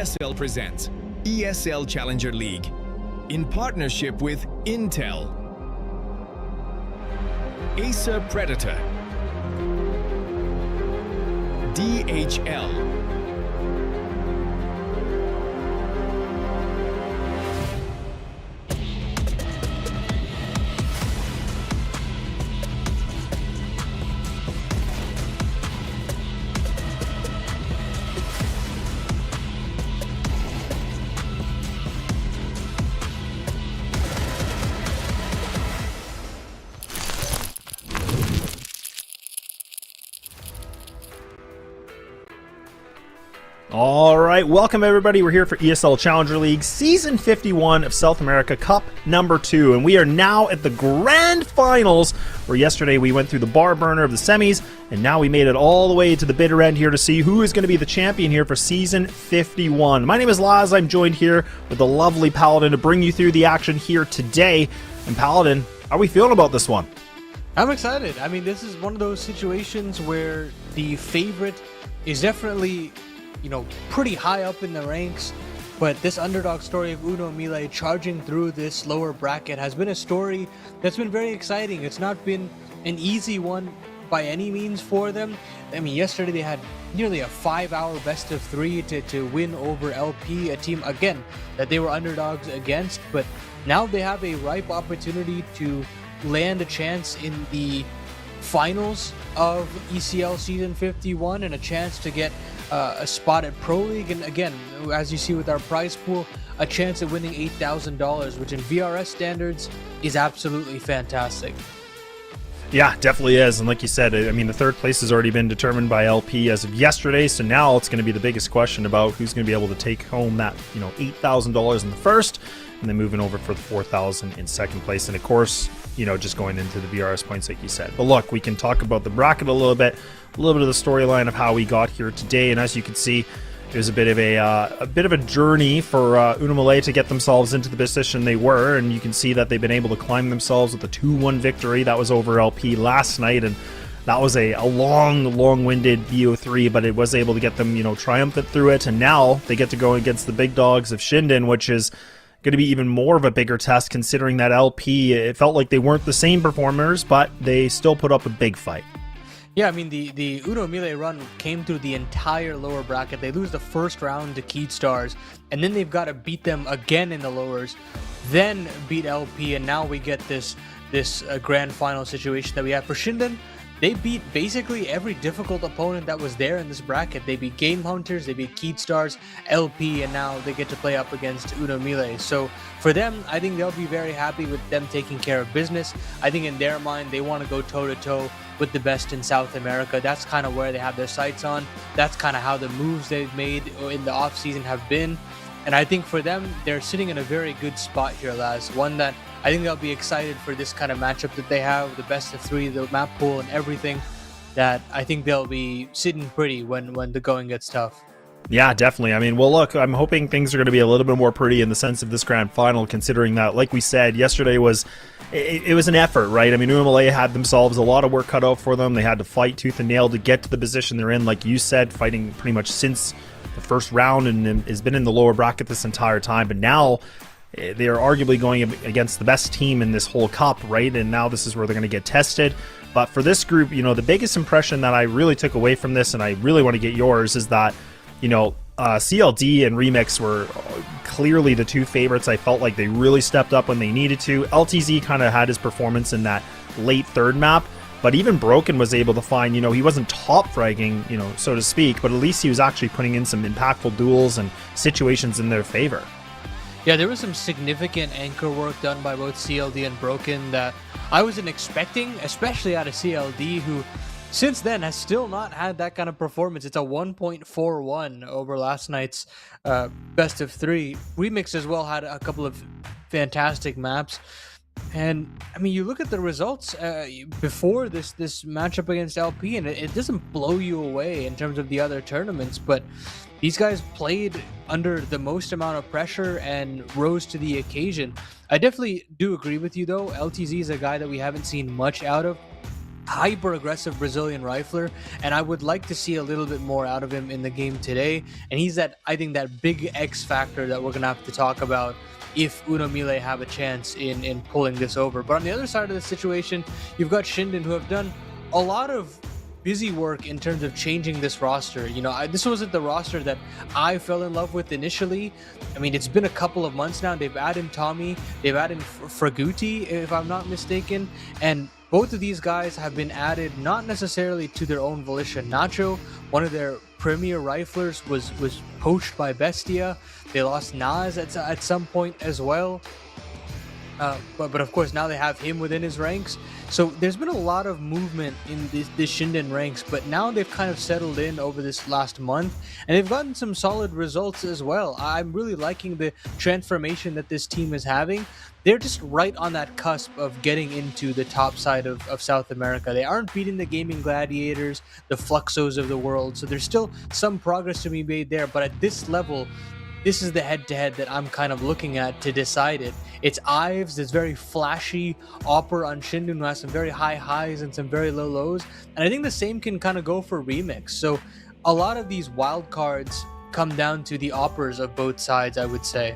ESL presents ESL Challenger League in partnership with Intel, Acer Predator, DHL, All right, welcome everybody. We're here for ESL Challenger League Season 51 of South America Cup number 2, and we are now at the grand finals, where yesterday we went through the bar burner of the semis, and now we made it all the way to the bitter end here to see who is going to be the champion here for Season 51. My name is Laz. I'm joined here with the lovely Paladin to bring you through the action here today. And Paladin, how are we feeling about this one? I'm excited. I mean, this is one of those situations where the favorite is definitely, pretty high up in the ranks, but this underdog story of Uno MILLE charging through this lower bracket has been a story that's been very exciting. It's not been an easy one by any means for them. I mean, yesterday they had nearly a 5-hour best of 3 to win over LP, a team, again, that they were underdogs against, but now they have a ripe opportunity to land a chance in the finals of ECL Season 51 and a chance to get a spot at Pro League, and again, as you see with our prize pool, a chance at winning $8,000, which in VRS standards is absolutely fantastic. Yeah, definitely is. And like you said, I mean, the third place has already been determined by LP as of yesterday, so now it's going to be the biggest question about who's going to be able to take home that, $8,000 in the first, and then moving over for the $4,000 in second place. And of course, just going into the VRS points like you said. But look, we can talk about the bracket a little bit of the storyline of how we got here today. And as you can see, it was a bit of a journey for Uno MILLE to get themselves into the position they were, and you can see that they've been able to climb themselves with a 2-1 victory. That was over LP last night, and that was a long-winded BO3, but it was able to get them, triumphant through it. And now they get to go against the big dogs of ShindeN, which is going to be even more of a bigger test, considering that LP, it felt like they weren't the same performers, but they still put up a big fight. Yeah, I mean, the Uno MILLE run came through the entire lower bracket. They lose the first round to Keyd Stars, and then they've got to beat them again in the lowers, then beat LP, and now we get this grand final situation that we have for ShindeN. They beat basically every difficult opponent that was there in this bracket. They beat Game Hunters, they beat Keyd Stars, LP, and now they get to play up against Uno MILLE. So for them, I think they'll be very happy with them taking care of business. I think in their mind, they want to go toe-to-toe with the best in South America. That's kind of where they have their sights on. That's kind of how the moves they've made in the off-season have been. And I think for them, they're sitting in a very good spot here, Laz. One that I think they'll be excited for this kind of matchup that they have, the best of 3, the map pool and everything, that I think they'll be sitting pretty when the going gets tough. Yeah, definitely. I mean, well, look, I'm hoping things are going to be a little bit more pretty in the sense of this grand final, considering that, like we said, yesterday was it was an effort, right? I mean, Uno MILLE had themselves a lot of work cut out for them. They had to fight tooth and nail to get to the position they're in, like you said, fighting pretty much since the first round, and has been in the lower bracket this entire time. But now they are arguably going against the best team in this whole cup, right? And now this is where they're going to get tested. But for this group, the biggest impression that I really took away from this, and I really want to get yours, is that, CLD and Remix were clearly the two favorites. I felt like they really stepped up when they needed to. LTZ kind of had his performance in that late third map, but even Broken was able to find, he wasn't top fragging, so to speak, but at least he was actually putting in some impactful duels and situations in their favor. Yeah, there was some significant anchor work done by both CLD and Broken that I wasn't expecting, especially out of CLD, who since then has still not had that kind of performance. It's a 1.41 over last night's best of 3. Remix as well had a couple of fantastic maps. And I mean, you look at the results before this matchup against LP, and it doesn't blow you away in terms of the other tournaments, but these guys played under the most amount of pressure and rose to the occasion. I definitely do agree with you, though. LTZ is a guy that we haven't seen much out of. hyper aggressive Brazilian rifler, and I would like to see a little bit more out of him in the game today. And he's I think that big X factor that we're gonna have to talk about if Uno Mille have a chance in pulling this over. But on the other side of the situation, you've got ShindeN, who have done a lot of busy work in terms of changing this roster. You know, this wasn't the roster that I fell in love with initially. I mean, it's been a couple of months now. They've added Tommy, they've added Fraguti, if I'm not mistaken, and both of these guys have been added not necessarily to their own volition. Nacho, one of their premier riflers, was poached by Bestia. They lost Nas at some point as well. But of course, now they have him within his ranks. So there's been a lot of movement in this ShindeN ranks, but now they've kind of settled in over this last month, and they've gotten some solid results as well. I'm really liking the transformation that this team is having. They're just right on that cusp of getting into the top side of South America. They aren't beating the Gaming Gladiators, the Fluxos of the world, so there's still some progress to be made there. But at this level, this is the head-to-head that I'm kind of looking at to decide it. It's Ives, this very flashy Opper on ShindeN, who has some very high highs and some very low lows. And I think the same can kind of go for Remix. So a lot of these wild cards come down to the Oppers of both sides, I would say.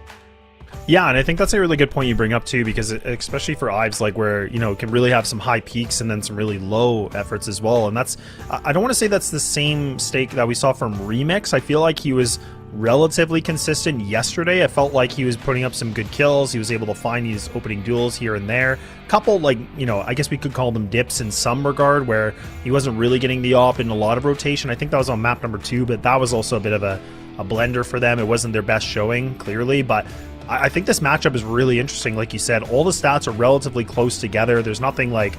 Yeah, and I think that's a really good point you bring up too, because especially for Ives, like where, you know, it can really have some high peaks and then some really low efforts as well. And that's, I don't want to say that's the same stake that we saw from Remix. I feel like he was relatively consistent yesterday. I felt like he was putting up some good kills. He was able to find these opening duels here and there. Couple, like, you know, I guess we could call them dips in some regard, where he wasn't really getting the op in a lot of rotation. I think that was on map number 2, but that was also a bit of a blender for them. It wasn't their best showing, clearly, but I think this matchup is really interesting. Like you said, all the stats are relatively close together. There's nothing like,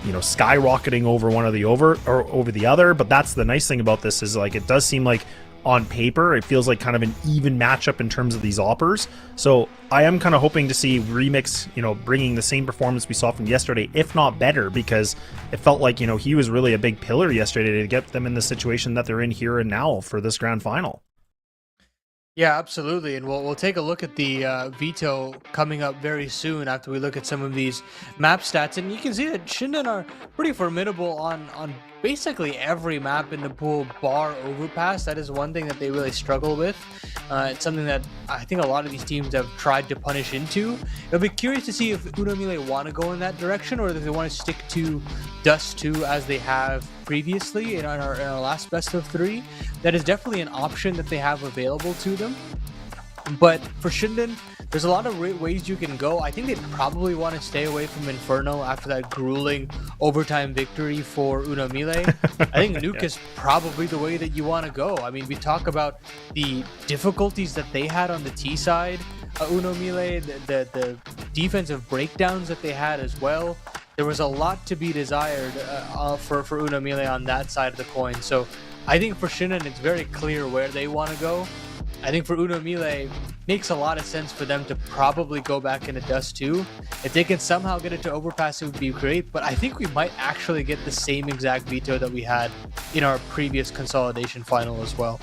you know, skyrocketing over one or over the other, but that's the nice thing about this, is like it does seem like on paper it feels like kind of an even matchup in terms of these Oppers. So I am kind of hoping to see Remix, you know, bringing the same performance we saw from yesterday, if not better, because it felt like, you know, he was really a big pillar yesterday to get them in the situation that they're in here and now for this grand final. Yeah, absolutely, and we'll take a look at the veto coming up very soon after we look at some of these map stats, and you can see that ShindeN are pretty formidable on basically every map in the pool bar Overpass. That is one thing that they really struggle with. It's something that I think a lot of these teams have tried to punish into. I'll be curious to see if Uno Mille want to go in that direction, or if they want to stick to Dust 2 as they have previously in our last best of 3. That is definitely an option that they have available to them. But for ShindeN, there's a lot of ways you can go. I think they'd probably want to stay away from Inferno after that grueling overtime victory for Uno Mille. I think Nuke is probably the way that you want to go. I mean, we talk about the difficulties that they had on the T side, Uno Mille, the defensive breakdowns that they had as well. There was a lot to be desired for Uno Mille on that side of the coin. So I think for ShindeN, it's very clear where they want to go. I think for Uno Mille, makes a lot of sense for them to probably go back into Dust 2. If they can somehow get it to Overpass, it would be great, but I think we might actually get the same exact veto that we had in our previous consolidation final as well.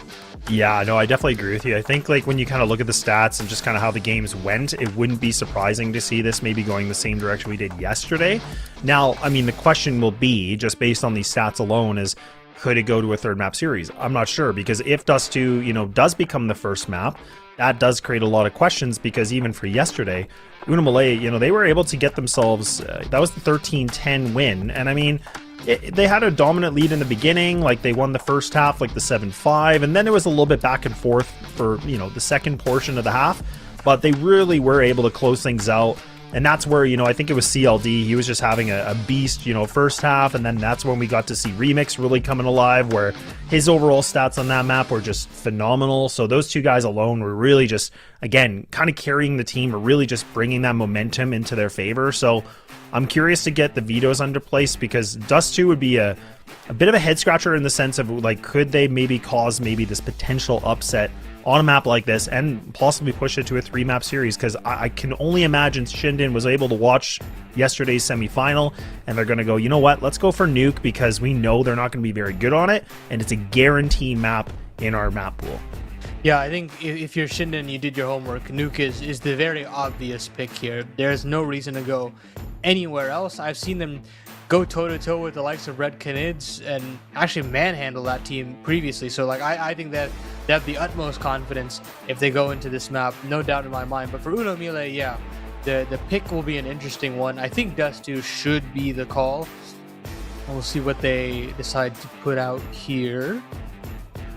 Yeah, no, I definitely agree with you. I think like when you kind of look at the stats and just kind of how the games went, it wouldn't be surprising to see this maybe going the same direction we did yesterday. Now, I mean, the question will be, just based on these stats alone, is could it go to a third map series? I'm not sure, because if Dust 2, you know, does become the first map, that does create a lot of questions, because even for yesterday, Uno Mille, you know, they were able to get themselves, that was the 13-10 win, and I mean, they had a dominant lead in the beginning, like they won the first half, like the 7-5, and then it was a little bit back and forth for, you know, the second portion of the half, but they really were able to close things out. And that's where, you know, I think it was CLD. He was just having a beast, you know, first half. And then that's when we got to see Remix really coming alive, where his overall stats on that map were just phenomenal. So those two guys alone were really just, again, kind of carrying the team, or really just bringing that momentum into their favor. So I'm curious to get the vetoes under place, because Dust 2 would be a bit of a head scratcher in the sense of, like, could they maybe cause maybe this potential upset on a map like this and possibly push it to a 3-map series, because I can only imagine ShindeN was able to watch yesterday's semifinal and they're going to go, you know what, let's go for Nuke, because we know they're not going to be very good on it, and it's a guarantee map in our map pool. Yeah, I think if you're ShindeN, you did your homework. Nuke is the very obvious pick here. There's no reason to go anywhere else. I've seen them go toe-to-toe with the likes of Red Canids and actually manhandle that team previously. So like I think that they have the utmost confidence if they go into this map, no doubt in my mind. But for Uno MILLE, yeah, the pick will be an interesting one. I think Dust2 should be the call. We'll see what they decide to put out here.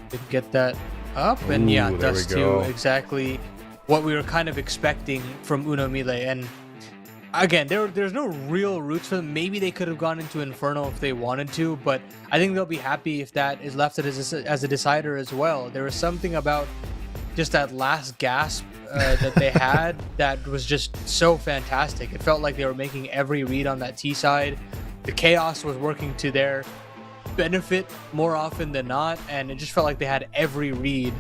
They get that up, and yeah, Dust2, exactly what we were kind of expecting from Uno MILLE. And again, there's no real roots for them. Maybe they could have gone into Inferno if they wanted to, but I think they'll be happy if that is left as a decider as well. There was something about just that last gasp that they had that was just so fantastic. It felt like they were making every read on that T side. The chaos was working to their benefit more often than not, and it just felt like they had every read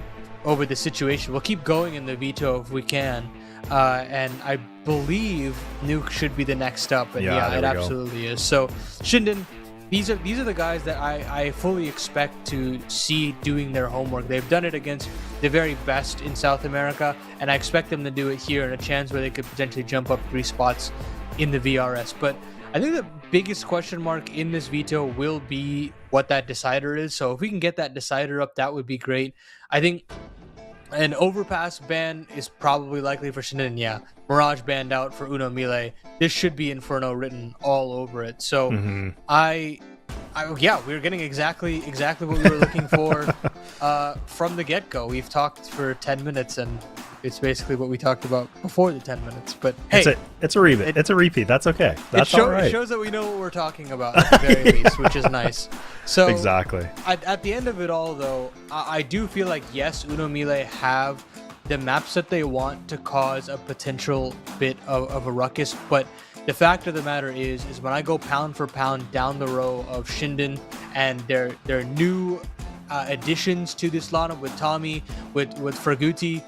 over the situation. We'll keep going in the veto if we can. And I believe Nuke should be the next up, and yeah, it absolutely is. So ShindeN, these are the guys that I fully expect to see doing their homework. They've done it against the very best in South America, and I expect them to do it here in a chance where they could potentially jump up 3 spots in the VRS. But I think the biggest question mark in this veto will be what that decider is. So if we can get that decider up, that would be great. I think an overpass ban is probably likely for ShindeN. Yeah, Mirage banned out for Uno MILLE. This should be Inferno written all over it. So yeah, we're getting exactly what we were looking for from the get-go. We've talked for 10 minutes, and it's basically what we talked about before the 10 minutes. But hey, it's a repeat. It's a repeat. That's okay. That's all right. It shows that we know what we're talking about at the very least, which is nice. So exactly. At the end of it all, though, I do feel like yes, Uno MILLE have the maps that they want to cause a potential bit of a ruckus, but the fact of the matter is when I go pound for pound down the row of ShindeN and their new additions to this lineup with Tommy, with Ferguti,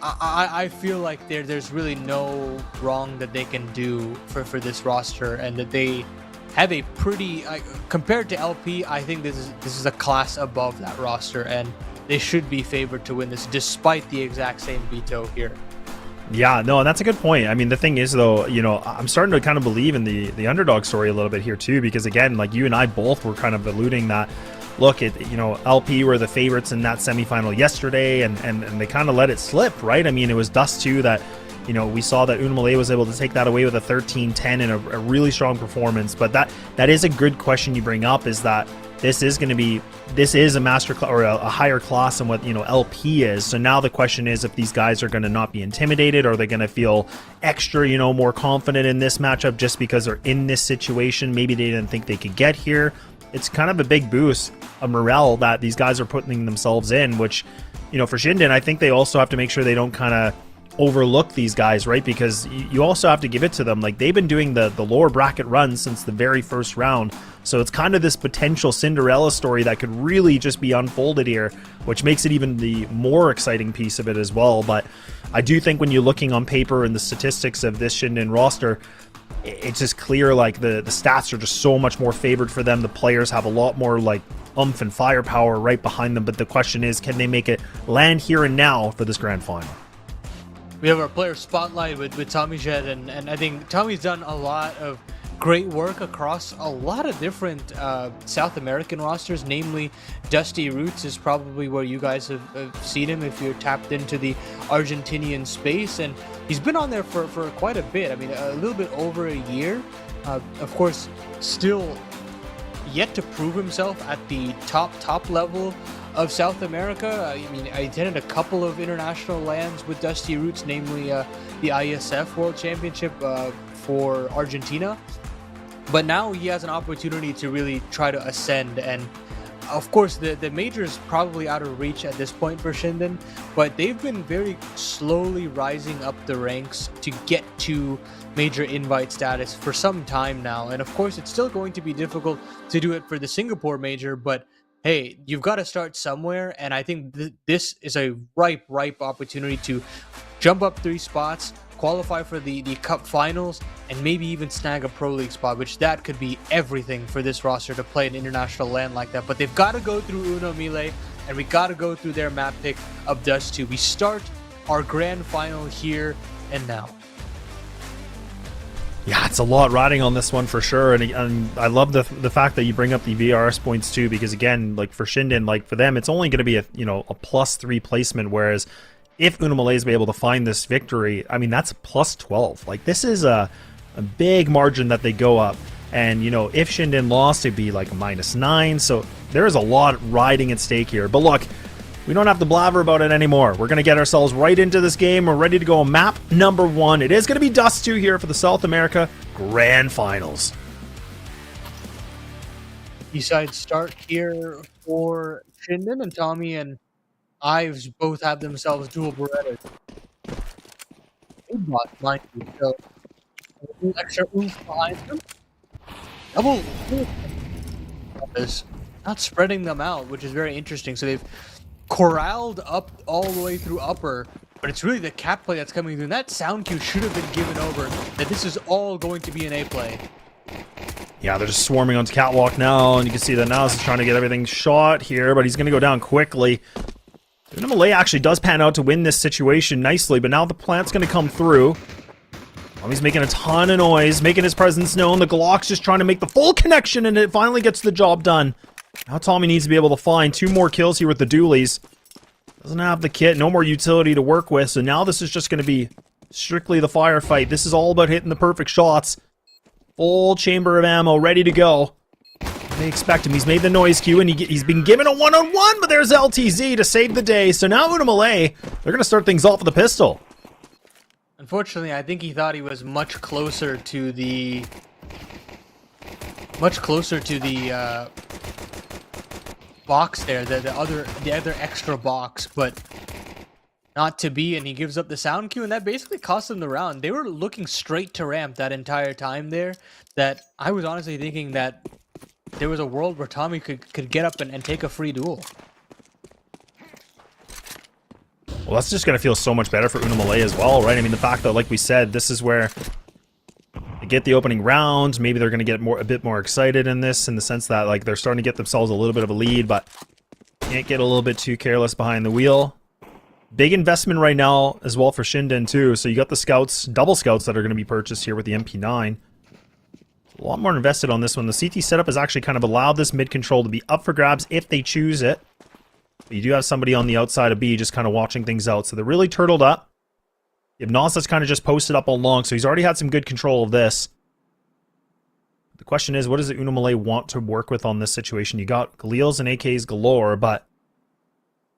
I feel like there's really no wrong that they can do for this roster, and that they have a pretty compared to LP. I think this is a class above that roster, and they should be favored to win this despite the exact same veto here. Yeah, no, and that's a good point. I mean, the thing is, though, you know, I'm starting to kind of believe in the underdog story a little bit here too, because again, like you and I both were kind of alluding that, look, LP were the favorites in that semifinal yesterday, and they kind of let it slip, right? I mean, it was Dust2 that, you know, we saw that Uno MILLE was able to take that away with a 13-10 and a really strong performance. But that is a good question you bring up, is that this is a master class or a higher class than what, you know, LP is. So now the question is if these guys are going to not be intimidated, or are they going to feel extra, you know, more confident in this matchup just because they're in this situation. Maybe they didn't think they could get here. It's kind of a big boost of morale that these guys are putting themselves in, which, you know, for ShindeN, I think they also have to make sure they don't kind of overlook these guys, right? Because you also have to give it to them. Like, they've been doing the lower bracket runs since the very first round. So it's kind of this potential Cinderella story that could really just be unfolded here, which makes it even the more exciting piece of it as well. But I do think when you're looking on paper and the statistics of this ShindeN roster, it's just clear, like, the stats are just so much more favored for them. The players have a lot more, like, oomph and firepower right behind them. But the question is, can they make it land here and now for this grand final? We have our player spotlight with Tommy Jet, and I think Tommy's done a lot of great work across a lot of different South American rosters, namely Dusty Roots is probably where you guys have seen him if you're tapped into the Argentinian space, and he's been on there for quite a bit. I mean, a little bit over a year. Of course, still yet to prove himself at the top level of South America. I mean, I attended a couple of international lands with Dusty Roots, namely the ISF World Championship for Argentina. But now he has an opportunity to really try to ascend, and of course the major is probably out of reach at this point for ShindeN, but they've been very slowly rising up the ranks to get to major invite status for some time now. And of course it's still going to be difficult to do it for the Singapore major, but hey, you've got to start somewhere, and I think this is a ripe opportunity to jump up 3 spots, qualify for the Cup Finals, and maybe even snag a Pro League spot, which that could be everything for this roster to play an international land like that. But they've got to go through Uno MILLE, and we got to go through their map pick of Dust2. We start our grand final here and now. Yeah, it's a lot riding on this one for sure, and I love the fact that you bring up the VRS points too, because again, like for ShindeN, like for them, it's only going to be a a +3 placement, whereas if UNO-MILLE is able to find this victory, I mean that's +12. Like this is a big margin that they go up, and if ShindeN lost, it'd be like a -9. So there is a lot riding at stake here. But look, we don't have to blabber about it anymore. We're going to get ourselves right into this game. We're ready to go on map number 1. It is going to be Dust 2 here for the South America Grand Finals. Besides start here for ShindeN, and Tommy and Ives both have themselves dual Berettas. Big bot, mind you, so a little extra oomph behind them. Double is not spreading them out, which is very interesting. So they've corralled up all the way through upper, but it's really the cap play that's coming through. And that sound cue should have been given over that this is all going to be an A play. Yeah, they're just swarming onto catwalk now, and you can see that now he's trying to get everything shot here, but he's going to go down quickly. UNO-MILLE actually does pan out to win this situation nicely, but now the plant's going to come through. He's making a ton of noise, making his presence known. The Glock's just trying to make the full connection, and it finally gets the job done. Now Tommy needs to be able to find 2 more kills here with the dualies. Doesn't have the kit, no more utility to work with, so now this is just going to be strictly the firefight. This is all about hitting the perfect shots. Full chamber of ammo, ready to go. They expect him. He's made the noise cue, and he's been given a one-on-one, but there's LTZ to save the day. So now UNO-MILLE, they're going to start things off with a pistol. Unfortunately, I think he thought he was much closer to the box there, the other extra box, but not to be, and he gives up the sound cue, and that basically cost them the round. They were looking straight to ramp that entire time there, that I was honestly thinking that there was a world where Tommy could get up and take a free duel. Well, that's just going to feel so much better for UNO-MILLE as well, right? I mean, the fact that, like we said, this is where they get the opening round. Maybe they're going to get a bit more excited in this, in the sense that, like, they're starting to get themselves a little bit of a lead, but can't get a little bit too careless behind the wheel. Big investment right now as well for ShindeN too. So you got the scouts, double scouts that are going to be purchased here with the MP9. A lot more invested on this one. The CT setup has actually kind of allowed this mid control to be up for grabs if they choose it. But you do have somebody on the outside of B just kind of watching things out. So they're really turtled up. You have Nas that's kind of just posted up all along. So he's already had some good control of this. The question is, what does the UNO-MILLE want to work with on this situation? You got Galils and AKs galore, but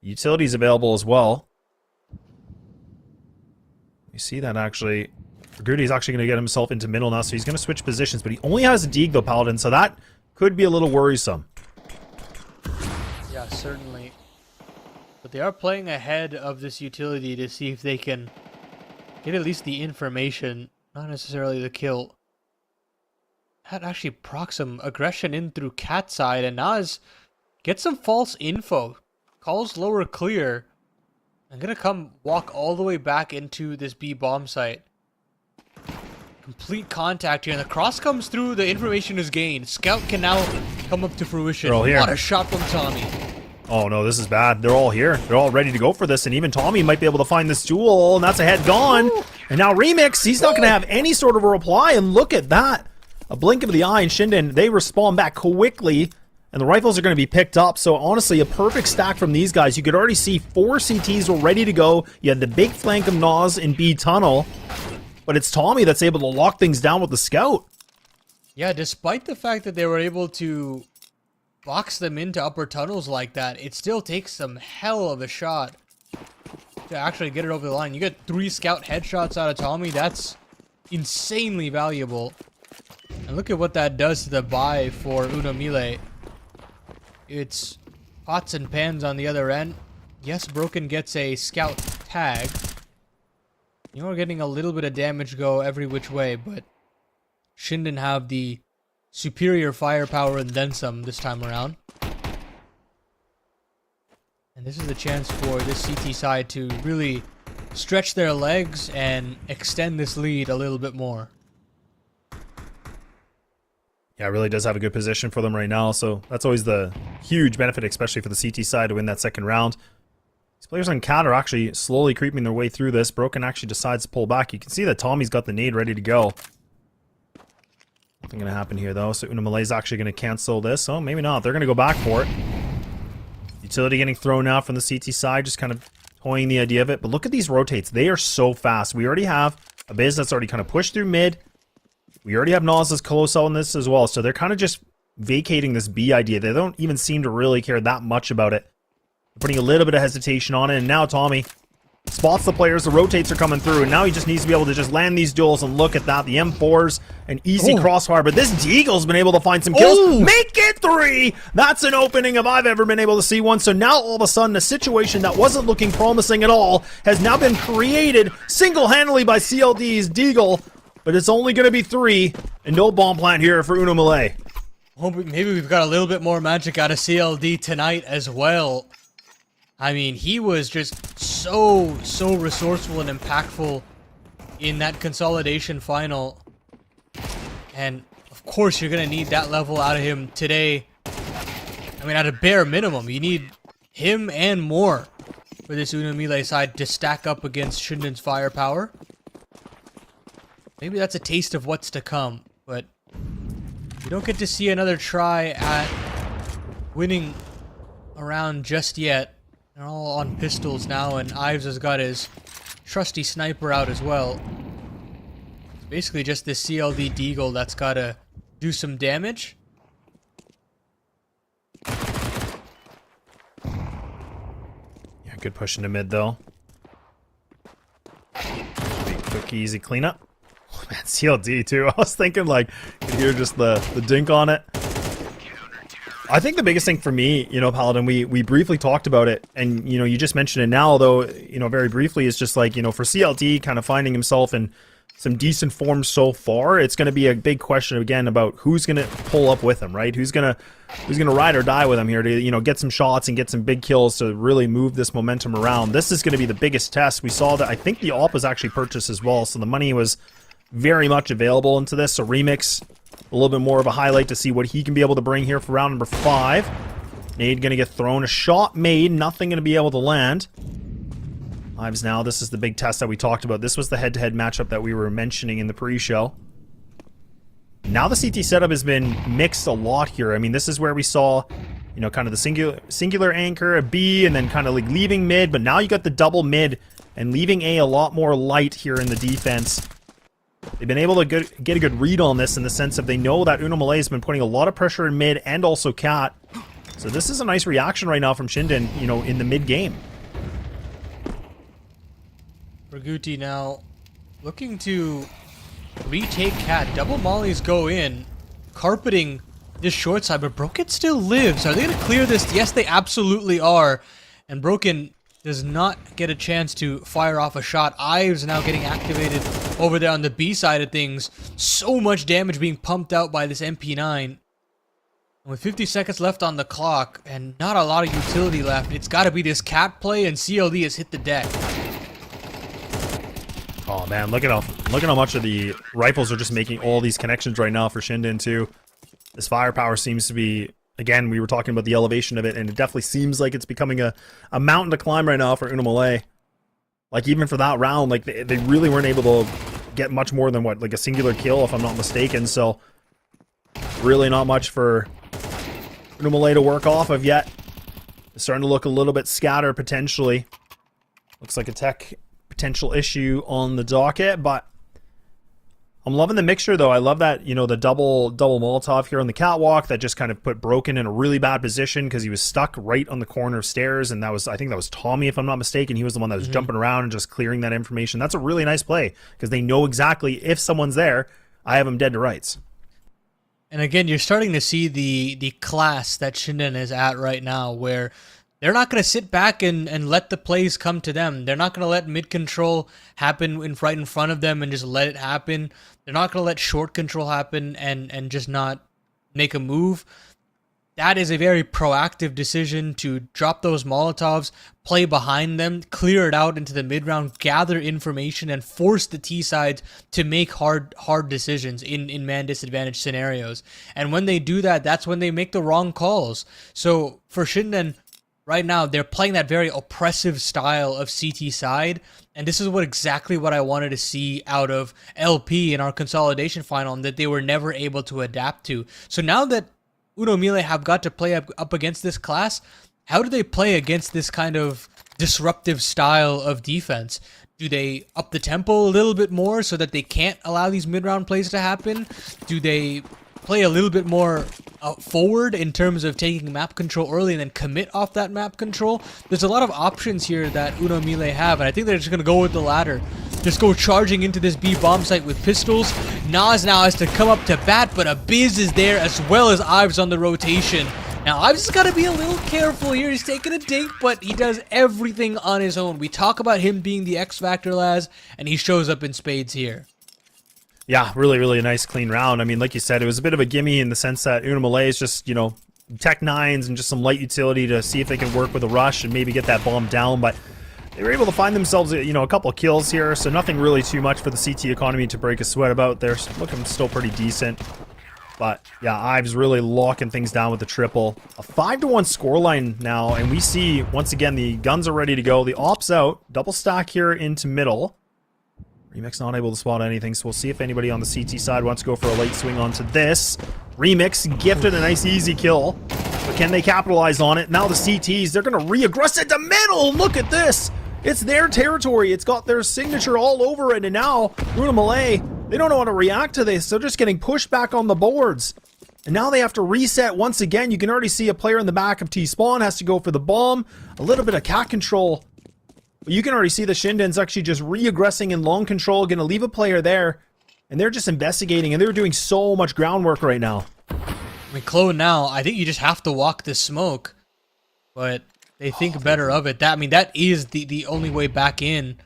utilities available as well. You see that actually. Grudy's actually going to get himself into middle now, so he's going to switch positions, but he only has a Deeg though, Paladin, so that could be a little worrisome. Yeah, certainly. But they are playing ahead of this utility to see if they can get at least the information, not necessarily the kill. That actually procs some aggression in through cat side, and Nas gets some false info. Calls lower clear. I'm gonna come walk all the way back into this B bomb site. Complete contact here, and the cross comes through, the information is gained. Scout can now come up to fruition. They're all here. What a shot from Tommy. Oh no, this is bad. They're all here. They're all ready to go for this, and even Tommy might be able to find this duel, and that's a head gone. Ooh. And now Remix, he's not going to have any sort of a reply, and look at that. A blink of the eye, and ShindeN, they respond back quickly, and the rifles are going to be picked up. So honestly, a perfect stack from these guys. You could already see 4 CTs were ready to go. You had the big flank of Nas in B tunnel, but it's Tommy that's able to lock things down with the scout. Yeah, despite the fact that they were able to box them into upper tunnels like that, it still takes some hell of a shot to actually get it over the line. You get 3 scout headshots out of Tommy. That's insanely valuable. And look at what that does to the buy for UNO-MILLE. It's pots and pans on the other end. Yes, Broken gets a scout tag. You're getting a little bit of damage go every which way, but ShindeN have the superior firepower and then some this time around. And this is a chance for this CT side to really stretch their legs and extend this lead a little bit more. Yeah, it really does have a good position for them right now, so that's always the huge benefit, especially for the CT side, to win that second round. These players on cat are actually slowly creeping their way through this. Broken actually decides to pull back. You can see that Tommy's got the nade ready to go. Nothing going to happen here, though. So MILLE is actually going to cancel this. Oh, maybe not. They're going to go back for it. Utility getting thrown out from the CT side, just kind of toying the idea of it. But look at these rotates. They are so fast. We already have a Biz that's already kind of pushed through mid. We already have Nas close on this as well. So they're kind of just vacating this B idea. They don't even seem to really care that much about it. Putting a little bit of hesitation on it. And now Tommy spots the players. The rotates are coming through. And now he just needs to be able to just land these duels. And look at that. The M4's an easy crossfire. But this Deagle's been able to find some kills. Make it 3! That's an opening if I've ever been able to see one. So now all of a sudden a situation that wasn't looking promising at all has now been created single-handedly by CLD's Deagle. But it's only going to be 3. And no bomb plant here for MILLE. Maybe we've got a little bit more magic out of CLD tonight as well. I mean, he was just so resourceful and impactful in that consolidation final. And, of course, you're going to need that level out of him today. I mean, at a bare minimum, you need him and more for this MILLE side to stack up against ShindeN's firepower. Maybe that's a taste of what's to come, but we don't get to see another try at winning a round just yet. They're all on pistols now, and Ives has got his trusty sniper out as well. It's basically just this CLD Deagle that's got to do some damage. Yeah, good push into mid, though. Quick, easy cleanup. Oh, man, CLD, too. I was thinking, like, you hear just the dink on it. I think the biggest thing for me, you know, Paladin, we briefly talked about it, and, you know, you just mentioned it now, though, you know, very briefly, is just like, you know, for CLD kind of finding himself in some decent form so far, it's going to be a big question, again, about who's going to pull up with him, right? Who's going to ride or die with him here to, you know, get some shots and get some big kills to really move this momentum around. This is going to be the biggest test. We saw that, I think the AWP was actually purchased as well, so the money was very much available into this, so Remix, a little bit more of a highlight to see what he can be able to bring here for round number 5. Nade going to get thrown. A shot made. Nothing going to be able to land. Ives now. This is the big test that we talked about. This was the head-to-head matchup that we were mentioning in the pre-show. Now the CT setup has been mixed a lot here. I mean, this is where we saw, you know, kind of the singular anchor, a B, and then kind of like leaving mid. But now you got the double mid and leaving A lot more light here in the defense. They've been able to get a good read on this in the sense of they know that MILLE has been putting a lot of pressure in mid and also Cat. So this is a nice reaction right now from ShindeN, you know, in the mid game. Berguti now looking to retake Cat. Double mollies go in, carpeting this short side, but Broken still lives. Are they going to clear this? Yes, they absolutely are. And Broken does not get a chance to fire off a shot. Ives now getting activated over there on the B side of things. So much damage being pumped out by this MP9. With 50 seconds left on the clock and not a lot of utility left, it's got to be this Cat play, and CLD has hit the deck. Oh man, look at how much of the rifles are just making all these connections right now for ShindeN too. This firepower seems to be, again, we were talking about the elevation of it, and it definitely seems like it's becoming a mountain to climb right now for MILLE. Like, even for that round, like, they really weren't able to get much more than, what, like a singular kill, if I'm not mistaken, so really not much for MILLE to work off of yet. It's starting to look a little bit scattered, potentially. Looks like a tech potential issue on the docket, but I'm loving the mixture, though. I love that, you know, the double Molotov here on the catwalk that just kind of put Broken in a really bad position because he was stuck right on the corner of stairs, and that was, I think that was Tommy, if I'm not mistaken. He was the one that was jumping around and just clearing that information. That's a really nice play because they know exactly if someone's there, I have him dead to rights. And again, you're starting to see the class that ShindeN is at right now, where they're not going to sit back and let the plays come to them. They're not going to let mid-control happen right in front of them and just let it happen. They're not going to let short control happen and just not make a move. That is a very proactive decision to drop those Molotovs, play behind them, clear it out into the mid-round, gather information, and force the T-sides to make hard decisions in man disadvantage scenarios. And when they do that, that's when they make the wrong calls. So for ShindeN, right now they're playing that very oppressive style of CT side, and this is exactly what I wanted to see out of LP in our consolidation final, and that they were never able to adapt to. So now that Uno MILLE have got to play up against this class, how do they play against this kind of disruptive style of defense? Do they up the tempo a little bit more so that they can't allow these mid-round plays to happen? Do they play a little bit more forward in terms of taking map control early and then commit off that map control? There's a lot of options here that Uno MILLE have, and I think they're just going to go with the latter. Just go charging into this B bomb site with pistols. Nas now has to come up to bat, but Abiz is there as well as Ives on the rotation. Now, Ives has got to be a little careful here. He's taking a dink, but he does everything on his own. We talk about him being the X Factor, Laz, and he shows up in spades here. Yeah, really, really a nice clean round. I mean, like you said, it was a bit of a gimme in the sense that Uno MILLE is just, you know, tech 9s and just some light utility to see if they can work with a rush and maybe get that bomb down, but they were able to find themselves, you know, a couple of kills here, so nothing really too much for the CT economy to break a sweat about. They're looking still pretty decent. But yeah, Ives really locking things down with the triple. A 5-1 scoreline now, and we see, once again, the guns are ready to go. The ops out, double stack here into middle. Remix not able to spot anything, so we'll see if anybody on the CT side wants to go for a late swing onto this. Remix gifted a nice easy kill, but can they capitalize on it? Now the CTs, they're going to re-aggress it to middle. Look at this. It's their territory. It's got their signature all over it, and now Uno MILLE, they don't know how to react to this. They're just getting pushed back on the boards. And now they have to reset once again. You can already see a player in the back of T-Spawn has to go for the bomb. A little bit of cat control. But you can already see the ShindeN's actually just re-aggressing in long control, going to leave a player there. And they're just investigating, and they're doing so much groundwork right now. I mean, Clone now, I think you just have to walk the smoke. But they think better of it. That, I mean, that is the only way back in.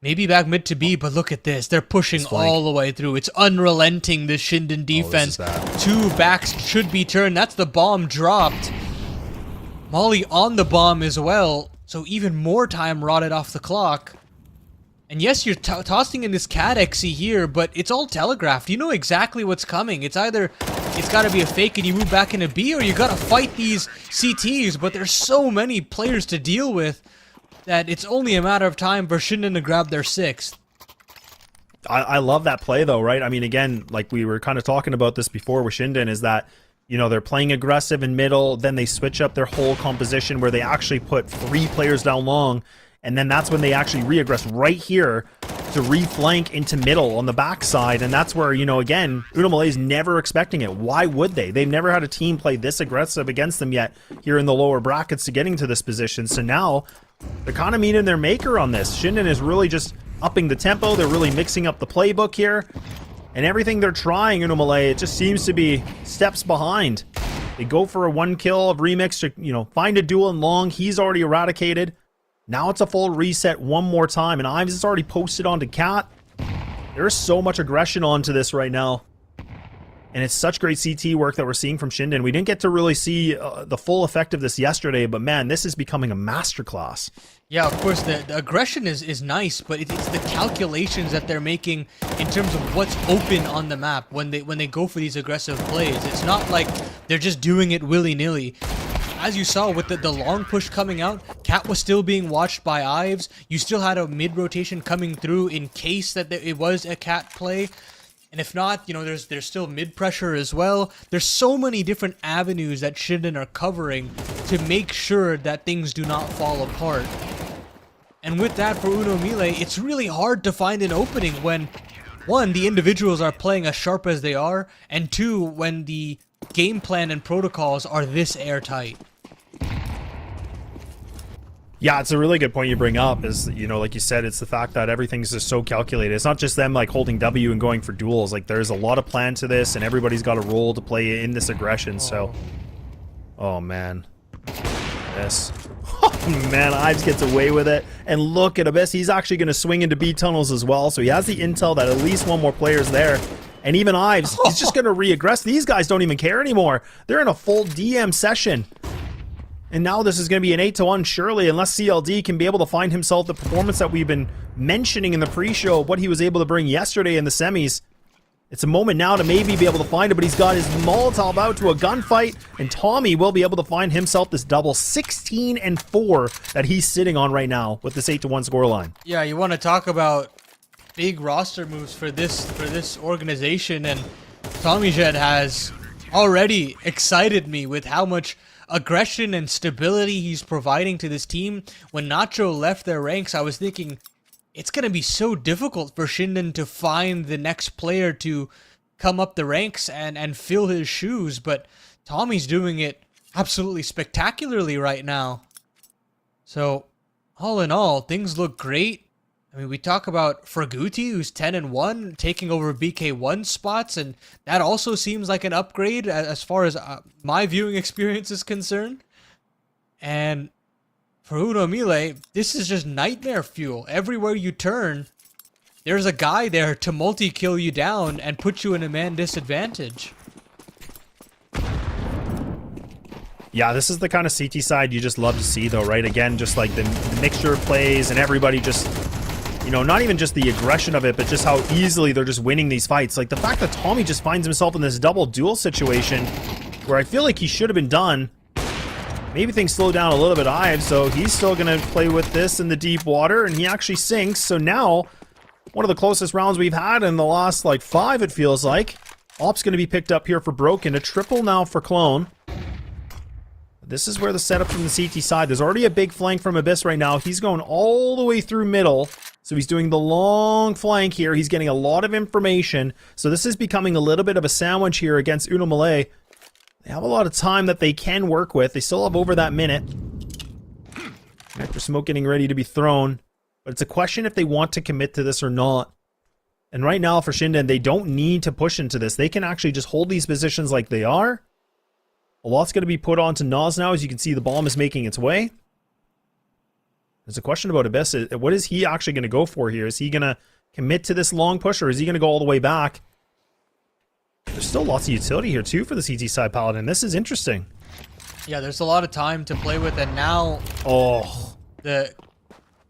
Maybe back mid to B, but look at this. They're pushing all the way through. It's unrelenting, this ShindeN defense. Two backs should be turned. That's the bomb dropped. Molly on the bomb as well. So even more time rotted off the clock. And yes, you're tossing in this cat XE here, but it's all telegraphed. You know exactly what's coming. It's either it's got to be a fake and you move back into B, or you got to fight these CTs. But there's so many players to deal with that it's only a matter of time for ShindeN to grab their 6th. I love that play though, right? I mean, again, like we were kind of talking about this before with ShindeN, is that, you know, they're playing aggressive in middle, then they switch up their whole composition where they actually put 3 players down long, and then that's when they actually re-aggress right here to re-flank into middle on the backside, and that's where, you know, again, Uno MILLE is never expecting it. Why would they? They've never had a team play this aggressive against them yet here in the lower brackets to getting to this position, so now they're kind of meeting their maker on this. ShindeN is really just upping the tempo. They're really mixing up the playbook here. And everything they're trying, Uno MILLE, it just seems to be steps behind. They go for a 1 kill of Remix to, you know, find a duel in long. He's already eradicated. Now it's a full reset one more time. And Ives is already posted onto Cat. There's so much aggression onto this right now. And it's such great CT work that we're seeing from ShindeN. We didn't get to really see the full effect of this yesterday, but man, this is becoming a masterclass. Yeah, of course, the aggression is nice, but it's the calculations that they're making in terms of what's open on the map when they go for these aggressive plays. It's not like they're just doing it willy-nilly. As you saw with the long push coming out, Cat was still being watched by Ives. You still had a mid-rotation coming through in case that it was a Cat play. And if not, you know, there's still mid-pressure as well. There's so many different avenues that ShindeN are covering to make sure that things do not fall apart. And with that, for Uno MILLE, it's really hard to find an opening when, 1, the individuals are playing as sharp as they are, and 2, when the game plan and protocols are this airtight. Yeah, it's a really good point you bring up, is, you know, like you said, it's the fact that everything's just so calculated. It's not just them like holding W and going for duels. Like, there's a lot of plan to this, and everybody's got a role to play in this aggression. So, oh man, this, oh man, Ives gets away with it, and look at Abyss. He's actually going to swing into B tunnels as well. So he has the intel that at least one more player's there, and even Ives, he's just going to re-aggress. These guys don't even care anymore. They're in a full DM session. And now this is going to be an 8-1, surely, unless CLD can be able to find himself the performance that we've been mentioning in the pre-show of what he was able to bring yesterday in the semis. It's a moment now to maybe be able to find it, but he's got his Molotov out to a gunfight, and Tommy will be able to find himself this double 16-4 that he's sitting on right now with this 8-1 scoreline. Yeah, you want to talk about big roster moves for this organization, and Tommy Jed has already excited me with how much aggression and stability he's providing to this team. When Nacho left their ranks, I was thinking, it's going to be so difficult for ShindeN to find the next player to come up the ranks and fill his shoes, but Tommy's doing it absolutely spectacularly right now. So, all in all, things look great. I mean, we talk about Fraguti, who's 10-1, taking over BK1 spots, and that also seems like an upgrade as far as my viewing experience is concerned. And for MILLE, this is just nightmare fuel. Everywhere you turn, there's a guy there to multi-kill you down and put you in a man disadvantage. Yeah, this is the kind of CT side you just love to see, though, right? Again, just like the mixture of plays and everybody just, you know, not even just the aggression of it, but just how easily they're just winning these fights. Like the fact that Tommy just finds himself in this double duel situation where I feel like he should have been done. Maybe things slow down a little bit Ives, so he's still going to play with this in the deep water, and he actually sinks. So now, one of the closest rounds we've had in the last, like, 5, it feels like. Op's going to be picked up here for Broken. A triple now for Clone. This is where the setup from the CT side. There's already a big flank from Abyss right now. He's going all the way through middle. So he's doing the long flank here. He's getting a lot of information. So this is becoming a little bit of a sandwich here against MILLE. They have a lot of time that they can work with. They still have over that minute. After smoke getting ready to be thrown. But it's a question if they want to commit to this or not. And right now for ShindeN, they don't need to push into this. They can actually just hold these positions like they are. A lot's going to be put onto Nas now. As you can see, the bomb is making its way. There's a question about Abyss. What is he actually going to go for here? Is he going to commit to this long push, or is he going to go all the way back? There's still lots of utility here, too, for the CT side Paladin. This is interesting. Yeah, there's a lot of time to play with, and now the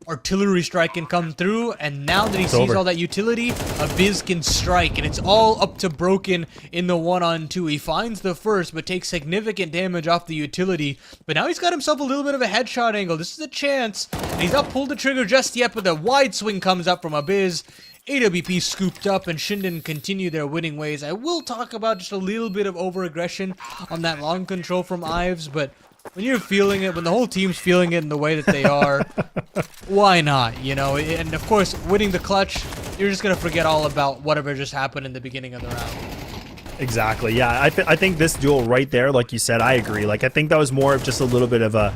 artillery strike can come through, and now that he sees all that utility, Abyss can strike, and it's all up to Broken in the 1-on-2. He finds the first, but takes significant damage off the utility, but now he's got himself a little bit of a headshot angle. This is a chance, and he's not pulled the trigger just yet, but the wide swing comes up from Abyss. AWP scooped up, and ShindeN continue their winning ways. I will talk about just a little bit of over-aggression on that long control from Ives, but when you're feeling it, when the whole team's feeling it in the way that they are, why not, you know? And of course, winning the clutch, you're just going to forget all about whatever just happened in the beginning of the round. Exactly, yeah. I think this duel right there, like you said, I agree. Like, I think that was more of just a little bit of a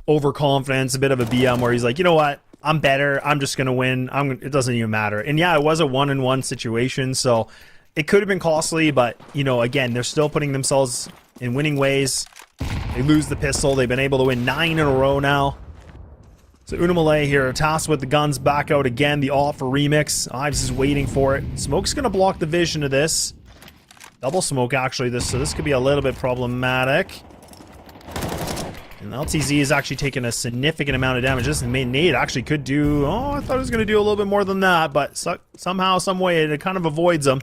overconfidence, a bit of a BM where he's like, you know what? I'm better. I'm just going to win. It doesn't even matter. And yeah, it was a 1-on-1 situation, so it could have been costly, but, you know, again, they're still putting themselves in winning ways. They lose the pistol. They've been able to win 9 in a row now. So MILLE here, tasked with the guns back out again. The off for remix. Ives is waiting for it. Smoke's going to block the vision of this. Double smoke, actually, so this could be a little bit problematic. And LTZ is actually taking a significant amount of damage. This nade actually could do... Oh, I thought it was going to do a little bit more than that, but somehow, some way, it kind of avoids them.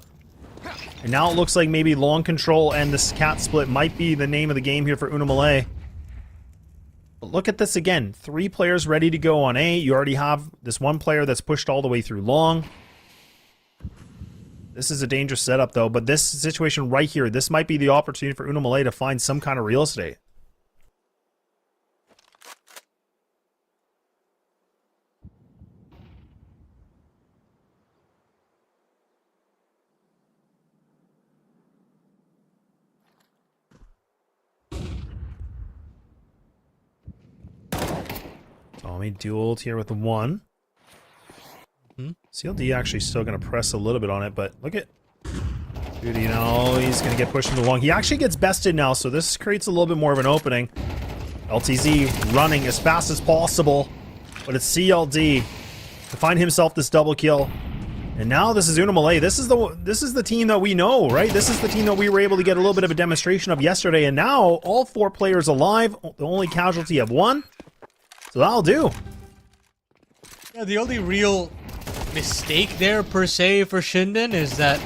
And now it looks like maybe long control and this cat split might be the name of the game here for MILLE. But look at this again. 3 players ready to go on A. You already have this one player that's pushed all the way through long. This is a dangerous setup, though. But this situation right here, this might be the opportunity for MILLE to find some kind of real estate. Tommy dueled here with the 1. CLD actually still going to press a little bit on it, but look at... Dude, you know, he's going to get pushed into the long. He actually gets bested now, so this creates a little bit more of an opening. LTZ running as fast as possible, but it's CLD to find himself this double kill. And now this is MILLE. This is the team that we know, right? This is the team that we were able to get a little bit of a demonstration of yesterday, and now all 4 players alive, the only casualty of 1. So that'll do. Yeah, the only real mistake there, per se, for ShindeN is that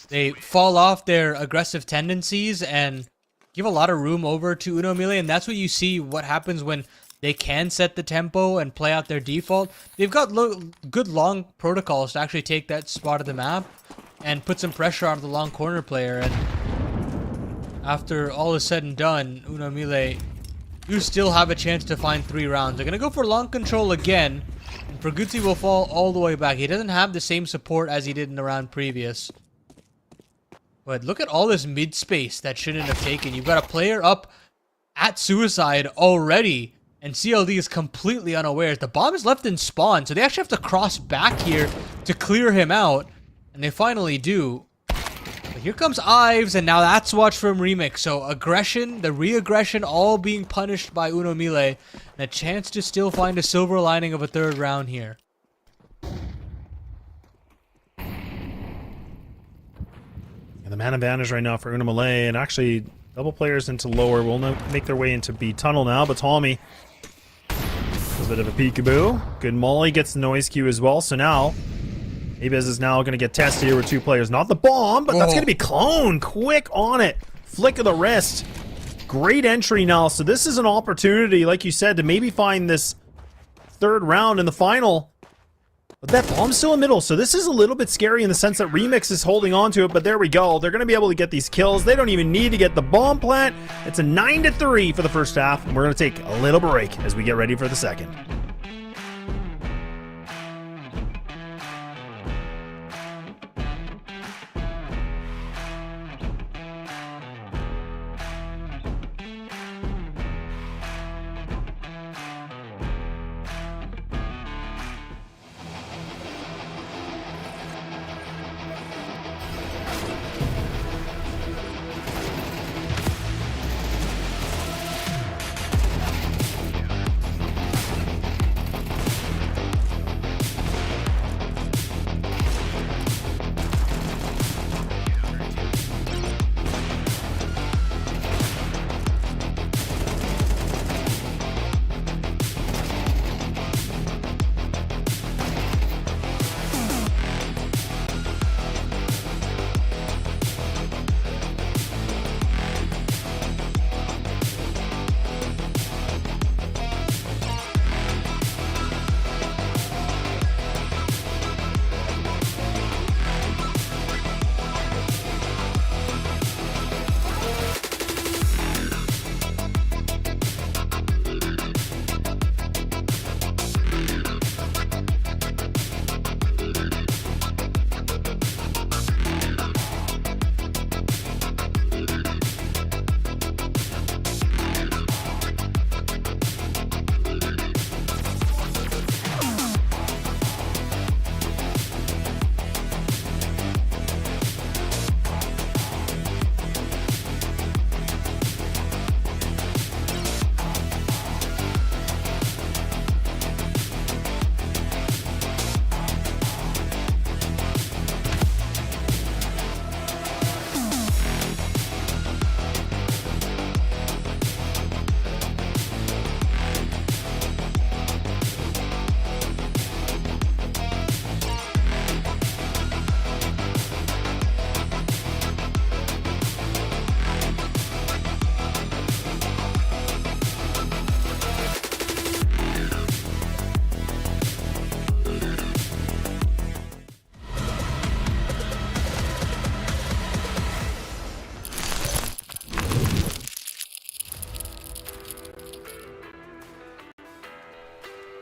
They fall off their aggressive tendencies and give a lot of room over to Uno MILLE, and that's what you see what happens when they can set the tempo and play out their default. They've got good long protocols to actually take that spot of the map and put some pressure on the long corner player. And after all is said and done, Uno MILLE, you still have a chance to find 3 rounds. They're going to go for long control again, and Ferguzzi will fall all the way back. He doesn't have the same support as he did in the round previous. But look at all this mid space that ShindeN have taken. You've got a player up at suicide already, and CLD is completely unaware. The bomb is left in spawn, so they actually have to cross back here to clear him out, and they finally do. But here comes Ives, and now that's watch from Remix. So aggression, the re-aggression, all being punished by Uno MILLE, and a chance to still find a silver lining of a 3rd round here. And the man advantage right now for Uno MILLE, and actually double players into lower will make their way into B tunnel now, but Tommy, a bit of a peekaboo. Good molly, gets the noise cue as well, so now Abiz is now going to get tested here with 2 players. Not the bomb, but that's going to be Clone. Quick on it. Flick of the wrist. Great entry now, so this is an opportunity, like you said, to maybe find this 3rd round in the final. But that bomb's still in middle, so this is a little bit scary in the sense that Remix is holding on to it, but there we go. They're going to be able to get these kills. They don't even need to get the bomb plant. It's a 9-3 for the first half, and we're going to take a little break as we get ready for the second.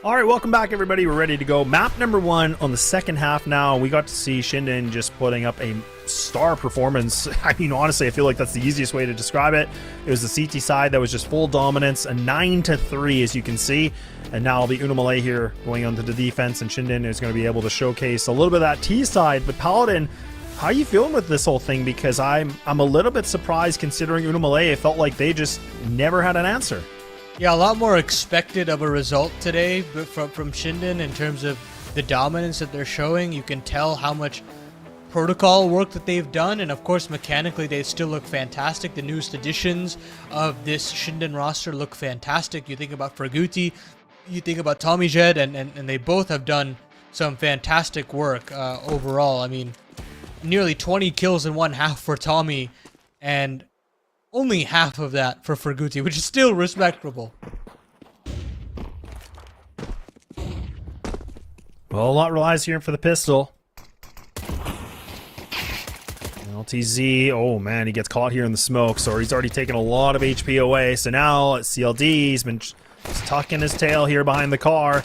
All right, welcome back, everybody. We're ready to go. Map number 1 on the second half now. We got to see ShindeN just putting up a star performance. I mean, honestly, I feel like that's the easiest way to describe it. It was the CT side that was just full dominance, a 9-3, as you can see. And now it'll be Uno MILLE here going onto the defense, and ShindeN is going to be able to showcase a little bit of that T side. But Paladin, how are you feeling with this whole thing? Because I'm a little bit surprised considering Uno MILLE. It felt like they just never had an answer. Yeah, a lot more expected of a result today from ShindeN in terms of the dominance that they're showing. You can tell how much protocol work that they've done, and of course mechanically they still look fantastic. The newest additions of this ShindeN roster look fantastic. You think about Ferguzzi, you think about Tommy Jed, and they both have done some fantastic work overall. I mean, nearly 20 kills in one half for Tommy, and only half of that for Ferguti, which is still respectable. Well, a lot relies here for the pistol. LTZ, oh man, he gets caught here in the smoke, so he's already taken a lot of HP away. So now CLD, he's been tucking his tail here behind the car.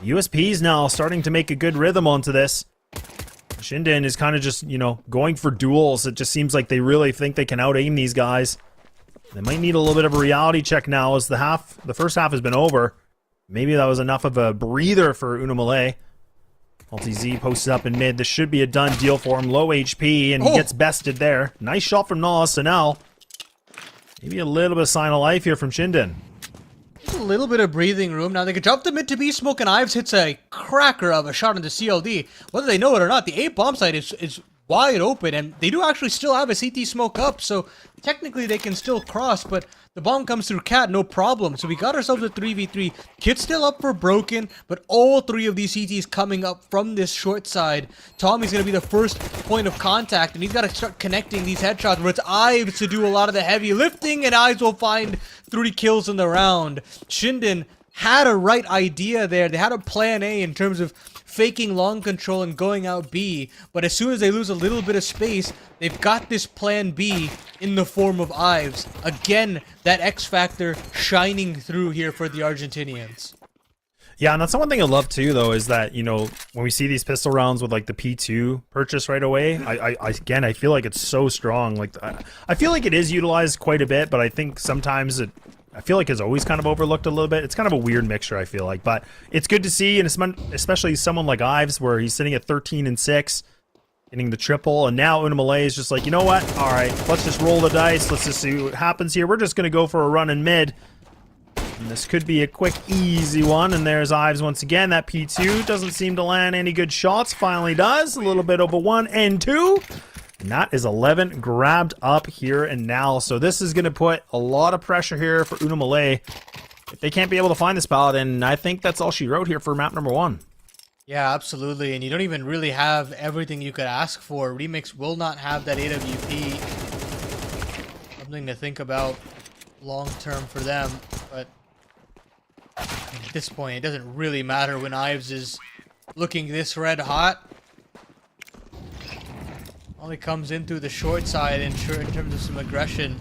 USP's now starting to make a good rhythm onto this. ShindeN is kind of just, you know, going for duels. It just seems like they really think they can out-aim these guys. They might need a little bit of a reality check now as the first half has been over. Maybe that was enough of a breather for MILLE. LTZ posted up in mid. This should be a done deal for him. Low HP, and he gets bested there. Nice shot from Nas. So now, maybe a little bit of sign of life here from ShindeN. Just a little bit of breathing room. Now they can jump the mid to B smoke, and Ives hits a cracker of a shot into CLD. Whether they know it or not, the A bomb site is wide open, and they do actually still have a CT smoke up, so technically they can still cross, but the bomb comes through Cat, no problem. So we got ourselves a 3v3. Kit's still up for broken, but all three of these CTs coming up from this short side. Tommy's going to be the first point of contact, and he's got to start connecting these headshots where it's Ives to do a lot of the heavy lifting, and Ives will find 3 kills in the round. ShindeN had a right idea there. They had a plan A in terms of faking long control and going out B, but as soon as they lose a little bit of space, they've got this plan B in the form of Ives. Again, that X factor shining through here for the Argentinians. Yeah, and that's the one thing I love too, though, is that, you know, when we see these pistol rounds with like the P2 purchase right away, I feel like it's so strong. Like I feel like it is utilized quite a bit, but I think sometimes I feel like it's always kind of overlooked a little bit. It's kind of a weird mixture, I feel like, but it's good to see, and especially someone like Ives, where he's sitting at 13-6, getting the triple, and now MILLE is just like, you know what? All right, let's just roll the dice. Let's just see what happens here. We're just gonna go for a run in mid. And this could be a quick, easy one. And there's Ives once again. That P2 doesn't seem to land any good shots. Finally does. A little bit over 1 and 2. And that is 11 grabbed up here and now. So this is going to put a lot of pressure here for MILLE if they can't be able to find this pallet. And I think that's all she wrote here for map number 1. Yeah, absolutely. And you don't even really have everything you could ask for. Remix will not have that AWP. Something to think about long term for them. But at this point, it doesn't really matter when Ives is looking this red hot. Only comes in through the short side in terms of some aggression.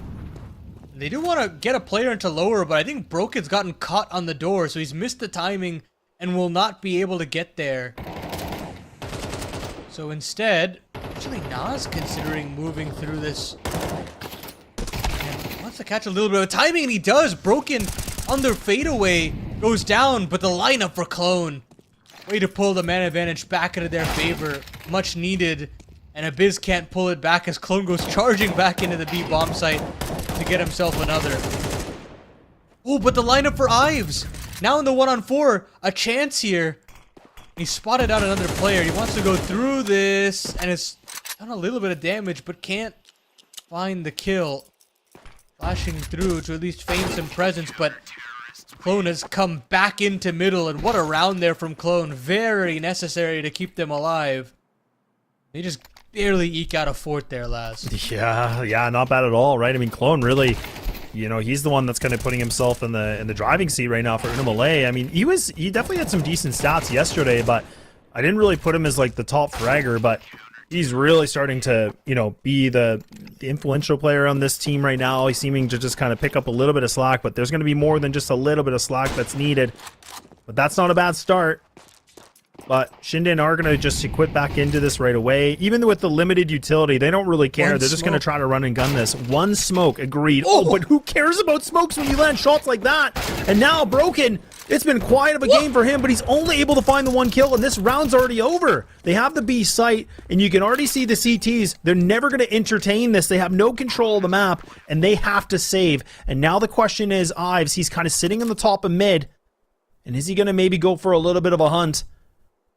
And they do want to get a player into lower, but I think Broken's gotten caught on the door, so he's missed the timing and will not be able to get there. So instead, actually Nas considering moving through this. And wants to catch a little bit of timing, and he does. Broken on their fadeaway goes down, but the lineup for Clone. Way to pull the man advantage back into their favor. Much needed. And Abyss can't pull it back as Clone goes charging back into the B bomb site to get himself another. Oh, but the lineup for Ives. Now in the 1-on-4, a chance here. He spotted out another player. He wants to go through this, and it's done a little bit of damage, but can't find the kill. Flashing through to at least feign some presence, but Clone has come back into middle, and what a round there from Clone. Very necessary to keep them alive. They just barely eke out a fourth there, Laz. Yeah, not bad at all, right? I mean, Clone really, you know, he's the one that's kind of putting himself in the driving seat right now for MILLE. I mean, he definitely had some decent stats yesterday, but I didn't really put him as like the top fragger, but he's really starting to, you know, be the influential player on this team right now. He's seeming to just kind of pick up a little bit of slack, but there's going to be more than just a little bit of slack that's needed. But that's not a bad start. But ShindeN are going to just equip back into this right away. Even with the limited utility, they don't really care. They're just going to try to run and gun this. One smoke, agreed. Oh, but who cares about smokes when you land shots like that? And now Broken, it's been quiet of a game for him, but he's only able to find the 1 kill, and this round's already over. They have the B site, and you can already see the CTs. They're never going to entertain this. They have no control of the map, and they have to save. And now the question is, Ives, he's kind of sitting in the top of mid, and is he going to maybe go for a little bit of a hunt?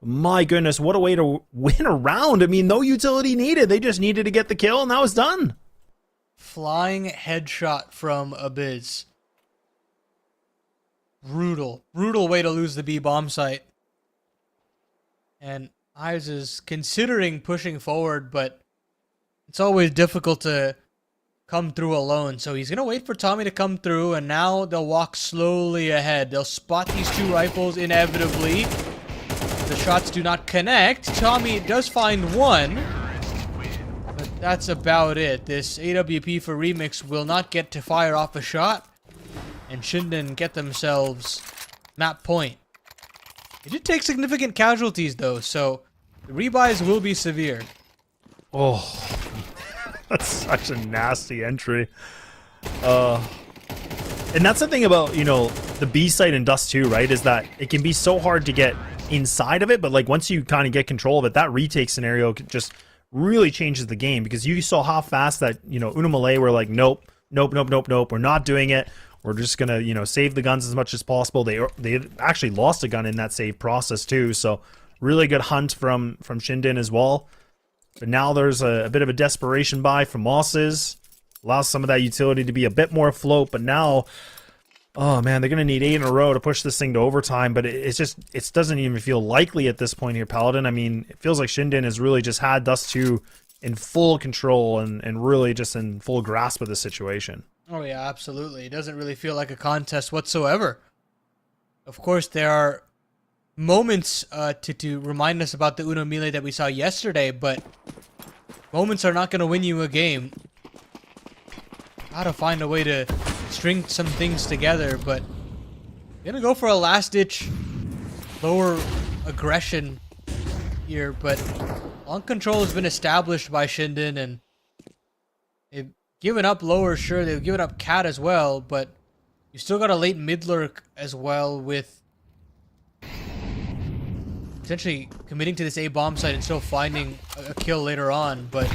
My goodness, what a way to win a round. I mean, no utility needed. They just needed to get the kill, and that was done. Flying headshot from Abyss. Brutal. Brutal way to lose the B bomb site. And Ives is considering pushing forward, but it's always difficult to come through alone. So he's going to wait for Tommy to come through, and now they'll walk slowly ahead. They'll spot these two rifles inevitably. The shots do not connect. Tommy does find one, but that's about it. This AWP for Remix will not get to fire off a shot, and ShindeN get themselves map point. It did take significant casualties though, so the rebuys will be severe. Oh, that's such a nasty entry. And that's the thing about, you know, the B site in Dust 2, right? Is that it can be so hard to get inside of it, but like once you kind of get control of it, that retake scenario just really changes the game, because you saw how fast that, you know, MILLE were like, nope, we're not doing it. We're just gonna, you know, save the guns as much as possible. They actually lost a gun in that save process too, so really good hunt from ShindeN as well. But now there's a bit of a desperation buy from Mosses. Allows some of that utility to be a bit more afloat, but now, oh man, they're going to need 8 in a row to push this thing to overtime, but it doesn't even feel likely at this point here, Paladin. I mean, it feels like ShindeN has really just had Dust 2 in full control and really just in full grasp of the situation. Oh yeah, absolutely. It doesn't really feel like a contest whatsoever. Of course, there are moments to remind us about the Uno Melee that we saw yesterday, but moments are not going to win you a game. Gotta find a way to string some things together, but gonna go for a last-ditch lower aggression here, but long control has been established by ShindeN, and they've given up lower, sure, they've given up Cat as well, but you still got a late mid lurk as well, with potentially committing to this A bomb site and still finding a kill later on, but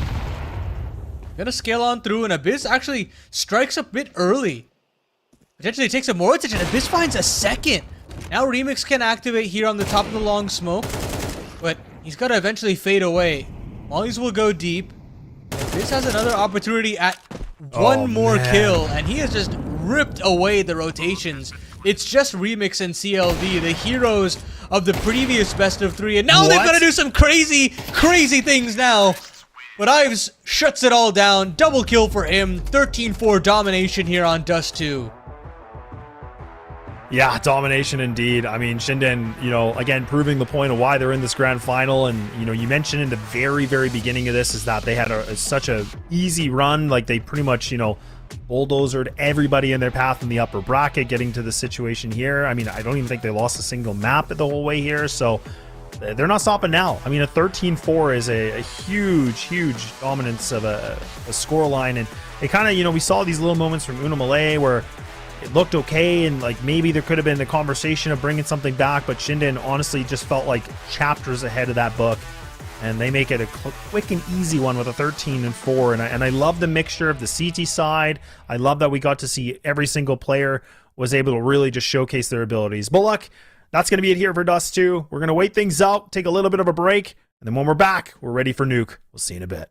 gonna scale on through, and Abyss actually strikes a bit early. Potentially takes some more attention. Abyss finds a second. Now Remix can activate here on the top of the long smoke, but he's gotta eventually fade away. Mollies will go deep. Abyss has another opportunity at one more kill, and he has just ripped away the rotations. It's just Remix and CLV, the heroes of the previous best of 3, and now they've gotta do some crazy things now. But Ives shuts it all down. Double kill for him. 13-4 domination here on Dust 2. Yeah, domination indeed. I mean, ShindeN, you know, again, proving the point of why they're in this grand final. And, you know, you mentioned in the very beginning of this is that they had such a easy run. Like, they pretty much, you know, bulldozered everybody in their path in the upper bracket, getting to the situation here. I mean, I don't even think they lost a single map the whole way here. So they're not stopping now. I mean, a 13-4 is a huge dominance of a score line. And it kind of, you know, we saw these little moments from Uno Melee where it looked okay, and like maybe there could have been the conversation of bringing something back, but ShindeN honestly just felt like chapters ahead of that book, and they make it a quick and easy one with a 13-4. And I love the mixture of the CT side. I love that we got to see every single player was able to really just showcase their abilities. But look, that's going to be it here for Dust 2. We're going to wait things out, take a little bit of a break, and then when we're back, we're ready for Nuke. We'll see you in a bit.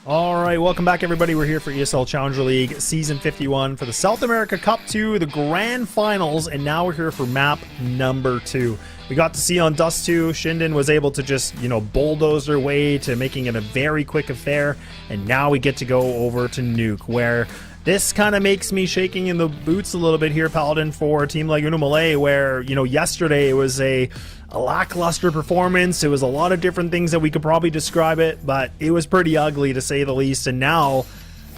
All right, welcome back, everybody. We're here for ESL Challenger League Season 51 for the South America Cup 2, the Grand Finals, and now we're here for map number 2. We got to see on Dust 2, ShindeN was able to just, bulldoze their way to making it a very quick affair, and now we get to go over to Nuke, where this kind of makes me shaking in the boots a little bit here, Paladin, for a team like MILLE, where, yesterday it was a lackluster performance. It was a lot of different things that we could probably describe it, but it was pretty ugly to say the least. And now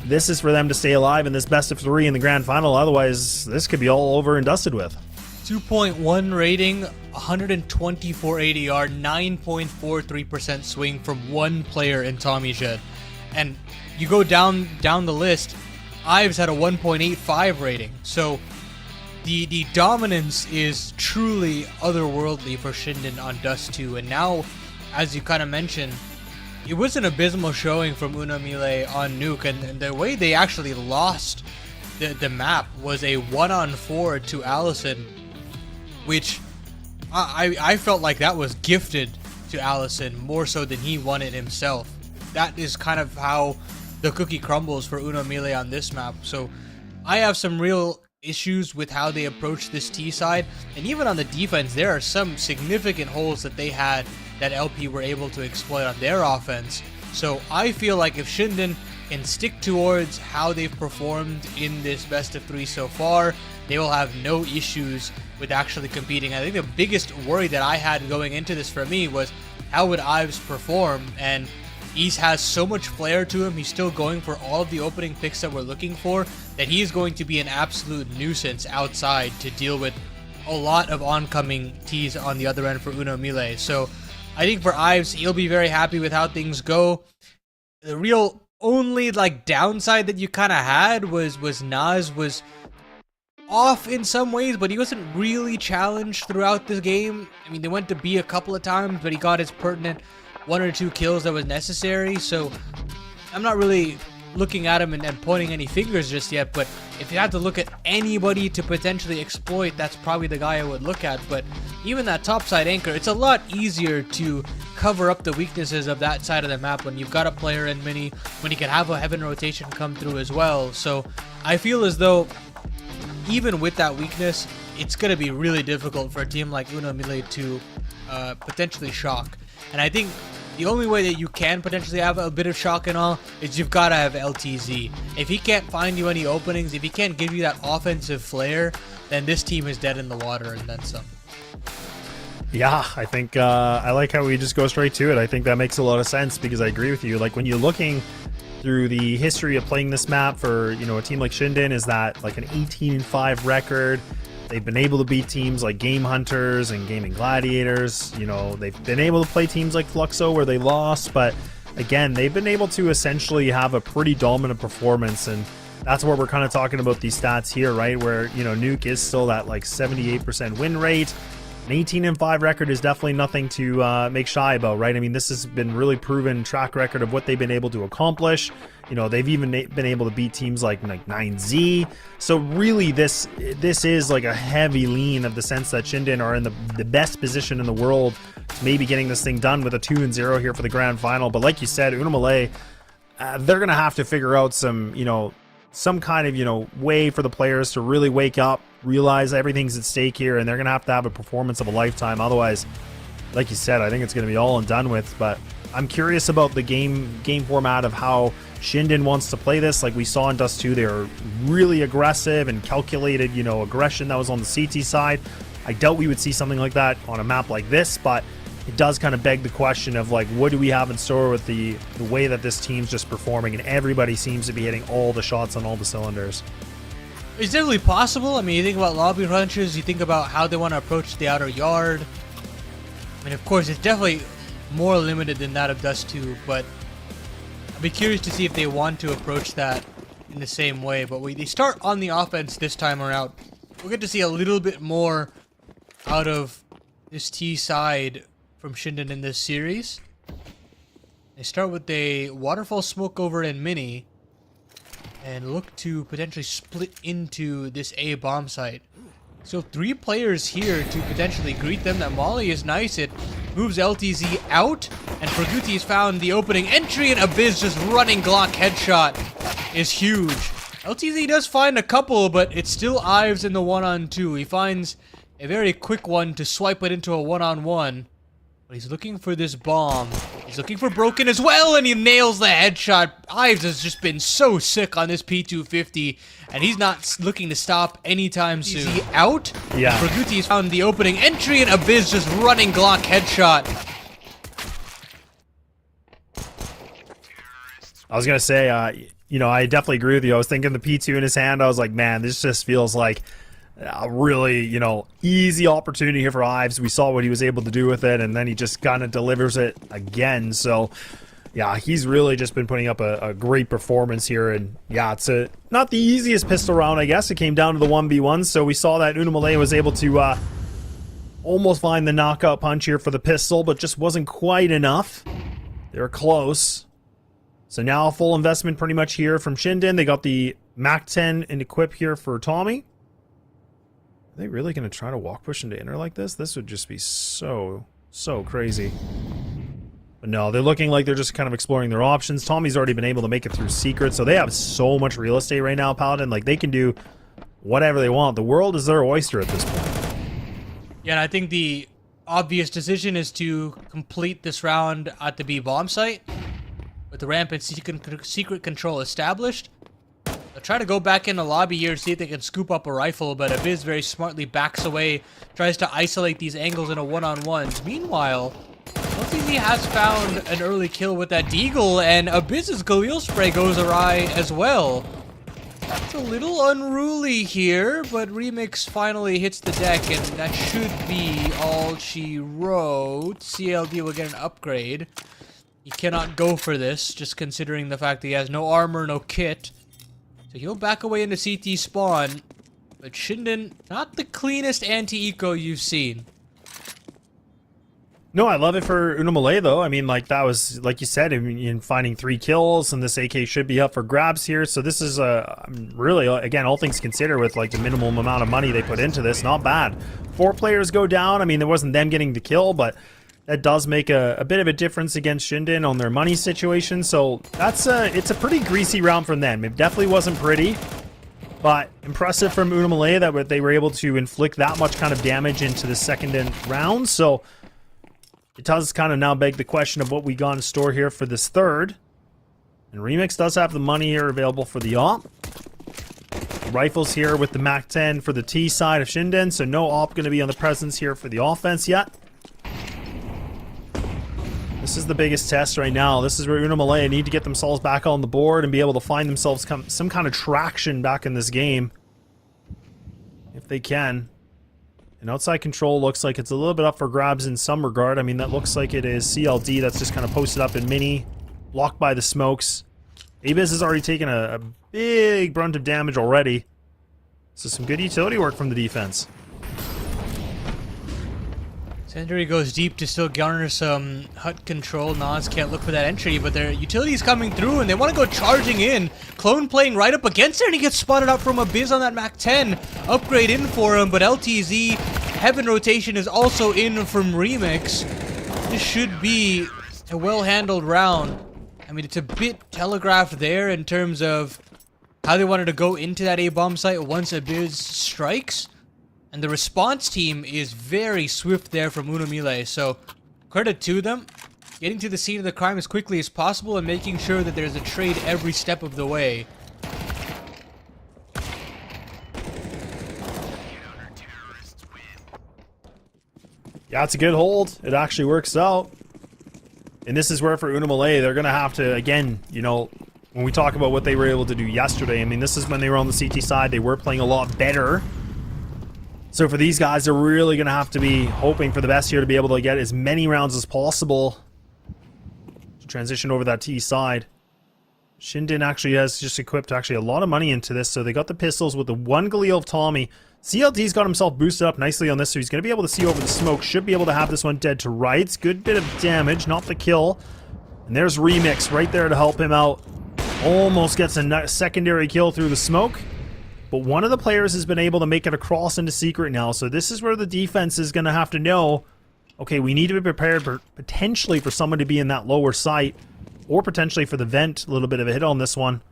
this is for them to stay alive in this best of 3 in the grand final. Otherwise, this could be all over and dusted with. 2.1 rating, 124 ADR, 9.43% swing from one player in Tommy Jed. And you go down the list, Ives had a 1.85 rating. So the dominance is truly otherworldly for ShindeN on Dust 2. And now, as you kind of mentioned, it was an abysmal showing from MILLE on Nuke. And the way they actually lost the map was a 1-on-4 to Allison, which I felt like that was gifted to Allison more so than he won it himself. That is kind of how the cookie crumbles for MILLE on this map. So I have some real issues with how they approach this T side, and even on the defense there are some significant holes that they had that LP were able to exploit on their offense. So I feel like if ShindeN can stick towards how they've performed in this best of 3 so far, they will have no issues with actually competing. I think the biggest worry that I had going into this for me was how would Ives perform, and East has so much flair to him. He's still going for all of the opening picks that we're looking for, that he is going to be an absolute nuisance outside to deal with a lot of oncoming Ts on the other end for MILLE. So I think for Ives, he'll be very happy with how things go. The real only downside that you kind of had was Nas was off in some ways, but he wasn't really challenged throughout the game. I mean, they went to B a couple of times, but he got his pertinent 1 or 2 kills that was necessary. So I'm not really looking at him and pointing any fingers just yet, but if you had to look at anybody to potentially exploit, that's probably the guy I would look at. But even that topside anchor, it's a lot easier to cover up the weaknesses of that side of the map when you've got a player in mini, when you can have a heaven rotation come through as well. So I feel as though even with that weakness, it's going to be really difficult for a team like MILLE to potentially shock. And I think the only way that you can potentially have a bit of shock and all is you've got to have LTZ. If he can't find you any openings, if he can't give you that offensive flair, then this team is dead in the water and then some. Yeah, I think I like how we just go straight to it. I think that makes a lot of sense, because I agree with you. Like, when you're looking through the history of playing this map for, a team like ShindeN, is that like an 18-5 record. They've been able to beat teams like Game Hunters and Gaming Gladiators. They've been able to play teams like Fluxo where they lost, but again, they've been able to essentially have a pretty dominant performance, and that's where we're kind of talking about these stats here, right? Where, Nuke is still that 78% win rate. An 18-5 record is definitely nothing to make shy about, right? I mean, this has been really proven track record of what they've been able to accomplish. You know, they've even been able to beat teams like 9Z. So really, this is like a heavy lean of the sense that ShindeN are in the best position in the world to maybe getting this thing done with a 2-0 here for the grand final. But like you said, MILLE, they're going to have to figure out some kind of, way for the players to really wake up, realize everything's at stake here, and they're going to have a performance of a lifetime. Otherwise, like you said, I think it's going to be all and done with. But I'm curious about the game format of how ShindeN wants to play this. Like we saw in Dust 2, they were really aggressive and calculated, aggression that was on the CT side. I doubt we would see something like that on a map like this, but it does kind of beg the question of, like, what do we have in store with the way that this team's just performing, and everybody seems to be hitting all the shots on all the cylinders. It's definitely possible. I mean, you think about lobby crunches, you think about how they want to approach the outer yard. I mean, of course, it's definitely more limited than that of Dust 2, but I'd be curious to see if they want to approach that in the same way. But they start on the offense this time around. We'll get to see a little bit more out of this T side from ShindeN in this series. They start with a waterfall smoke over in mini and look to potentially split into this A bomb site. So 3 players here to potentially greet them. That Molly is nice. It moves LTZ out, and Ferguti has found the opening entry, and Abyss just running Glock headshot is huge. LTZ does find a couple, but it's still Ives in the 1-on-2. He finds a very quick one to swipe it into a 1-on-1. But he's looking for this bomb. He's looking for Broken as well, and he nails the headshot. Ives has just been so sick on this P250, and he's not looking to stop anytime soon. Is he out? Yeah. Ferguti's found the opening entry, and Abyss just running Glock headshot. I was going to say, I definitely agree with you. I was thinking the P2 in his hand. I was like, man, this just feels like a really, easy opportunity here for Ives. We saw what he was able to do with it, and then he just kind of delivers it again. So, yeah, he's really just been putting up a great performance here. And, yeah, it's not the easiest pistol round, I guess. It came down to the 1v1, so we saw that MILLE was able to almost find the knockout punch here for the pistol, but just wasn't quite enough. They were close. So now full investment pretty much here from ShindeN. They got the MAC-10 and equip here for Tommy. Are they really going to try to walk push into inner like this? This would just be so crazy. But no, they're looking like they're just kind of exploring their options. Tommy's already been able to make it through secret, so they have so much real estate right now, Paladin. Like, they can do whatever they want. The world is their oyster at this point. Yeah, and I think the obvious decision is to complete this round at the B bomb site with the ramp and secret control established. They'll try to go back in the lobby here to see if they can scoop up a rifle, but Abyss very smartly backs away, tries to isolate these angles in a 1-on-1. Meanwhile, LTZ has found an early kill with that deagle, and Abyss's Galil spray goes awry as well. It's a little unruly here, but Remix finally hits the deck, and that should be all she wrote. CLD will get an upgrade. He cannot go for this, just considering the fact that he has no armor, no kit. So he'll back away into CT spawn, but ShindeN, not the cleanest anti-eco you've seen. No, I love it for MILLE, though. I mean, like, that was, like you said, in finding 3 kills, and this AK should be up for grabs here. So this is, really, again, all things considered, with, like, the minimum amount of money they put into this, not bad. 4 players go down. I mean, it wasn't them getting the kill, but that does make a bit of a difference against ShindeN on their money situation. So that's it's a pretty greasy round from them. It definitely wasn't pretty, but impressive from MILLE that they were able to inflict that much kind of damage into the second round. So it does kind of now beg the question of what we got in store here for this third. And Remix does have the money here available for the op. Rifles here with the MAC-10 for the T side of ShindeN, so no op going to be on the presence here for the offense yet. This is the biggest test right now. This is where MILLE need to get themselves back on the board and be able to find themselves some kind of traction back in this game, if they can. And outside control looks like it's a little bit up for grabs in some regard. I mean, that looks like it is CLD that's just kind of posted up in mini, blocked by the smokes. Abiz has already taken a big brunt of damage already. So some good utility work from the defense. Sentry goes deep to still garner some hut control. Nas can't look for that entry, but their utility's coming through and they want to go charging in. Clone playing right up against it and he gets spotted out from Abyss on that Mac 10. Upgrade in for him, but LTZ Heaven rotation is also in from Remix. This should be a well-handled round. I mean, it's a bit telegraphed there in terms of how they wanted to go into that A-bomb site once Abyss strikes. And the response team is very swift there from MILLE, so credit to them. Getting to the scene of the crime as quickly as possible and making sure that there's a trade every step of the way. Yeah, it's a good hold. It actually works out. And this is where for MILLE, they're going to have to, again, you know, when we talk about what they were able to do yesterday, I mean, this is when they were on the CT side. They were playing a lot better. So for these guys, they're really going to have to be hoping for the best here to be able to get as many rounds as possible to transition over that T side. ShindeN actually has just equipped actually a lot of money into this. So they got the pistols with the one Galil of Tommy. CLD's got himself boosted up nicely on this, so he's going to be able to see over the smoke. Should be able to have this one dead to rights. Good bit of damage, not the kill. And there's Remix right there to help him out. Almost gets a secondary kill through the smoke. But one of the players has been able to make it across into secret now. So this is where the defense is going to have to know, okay, we need to be prepared for potentially for someone to be in that lower site. Or potentially for the vent. A little bit of a hit on this one.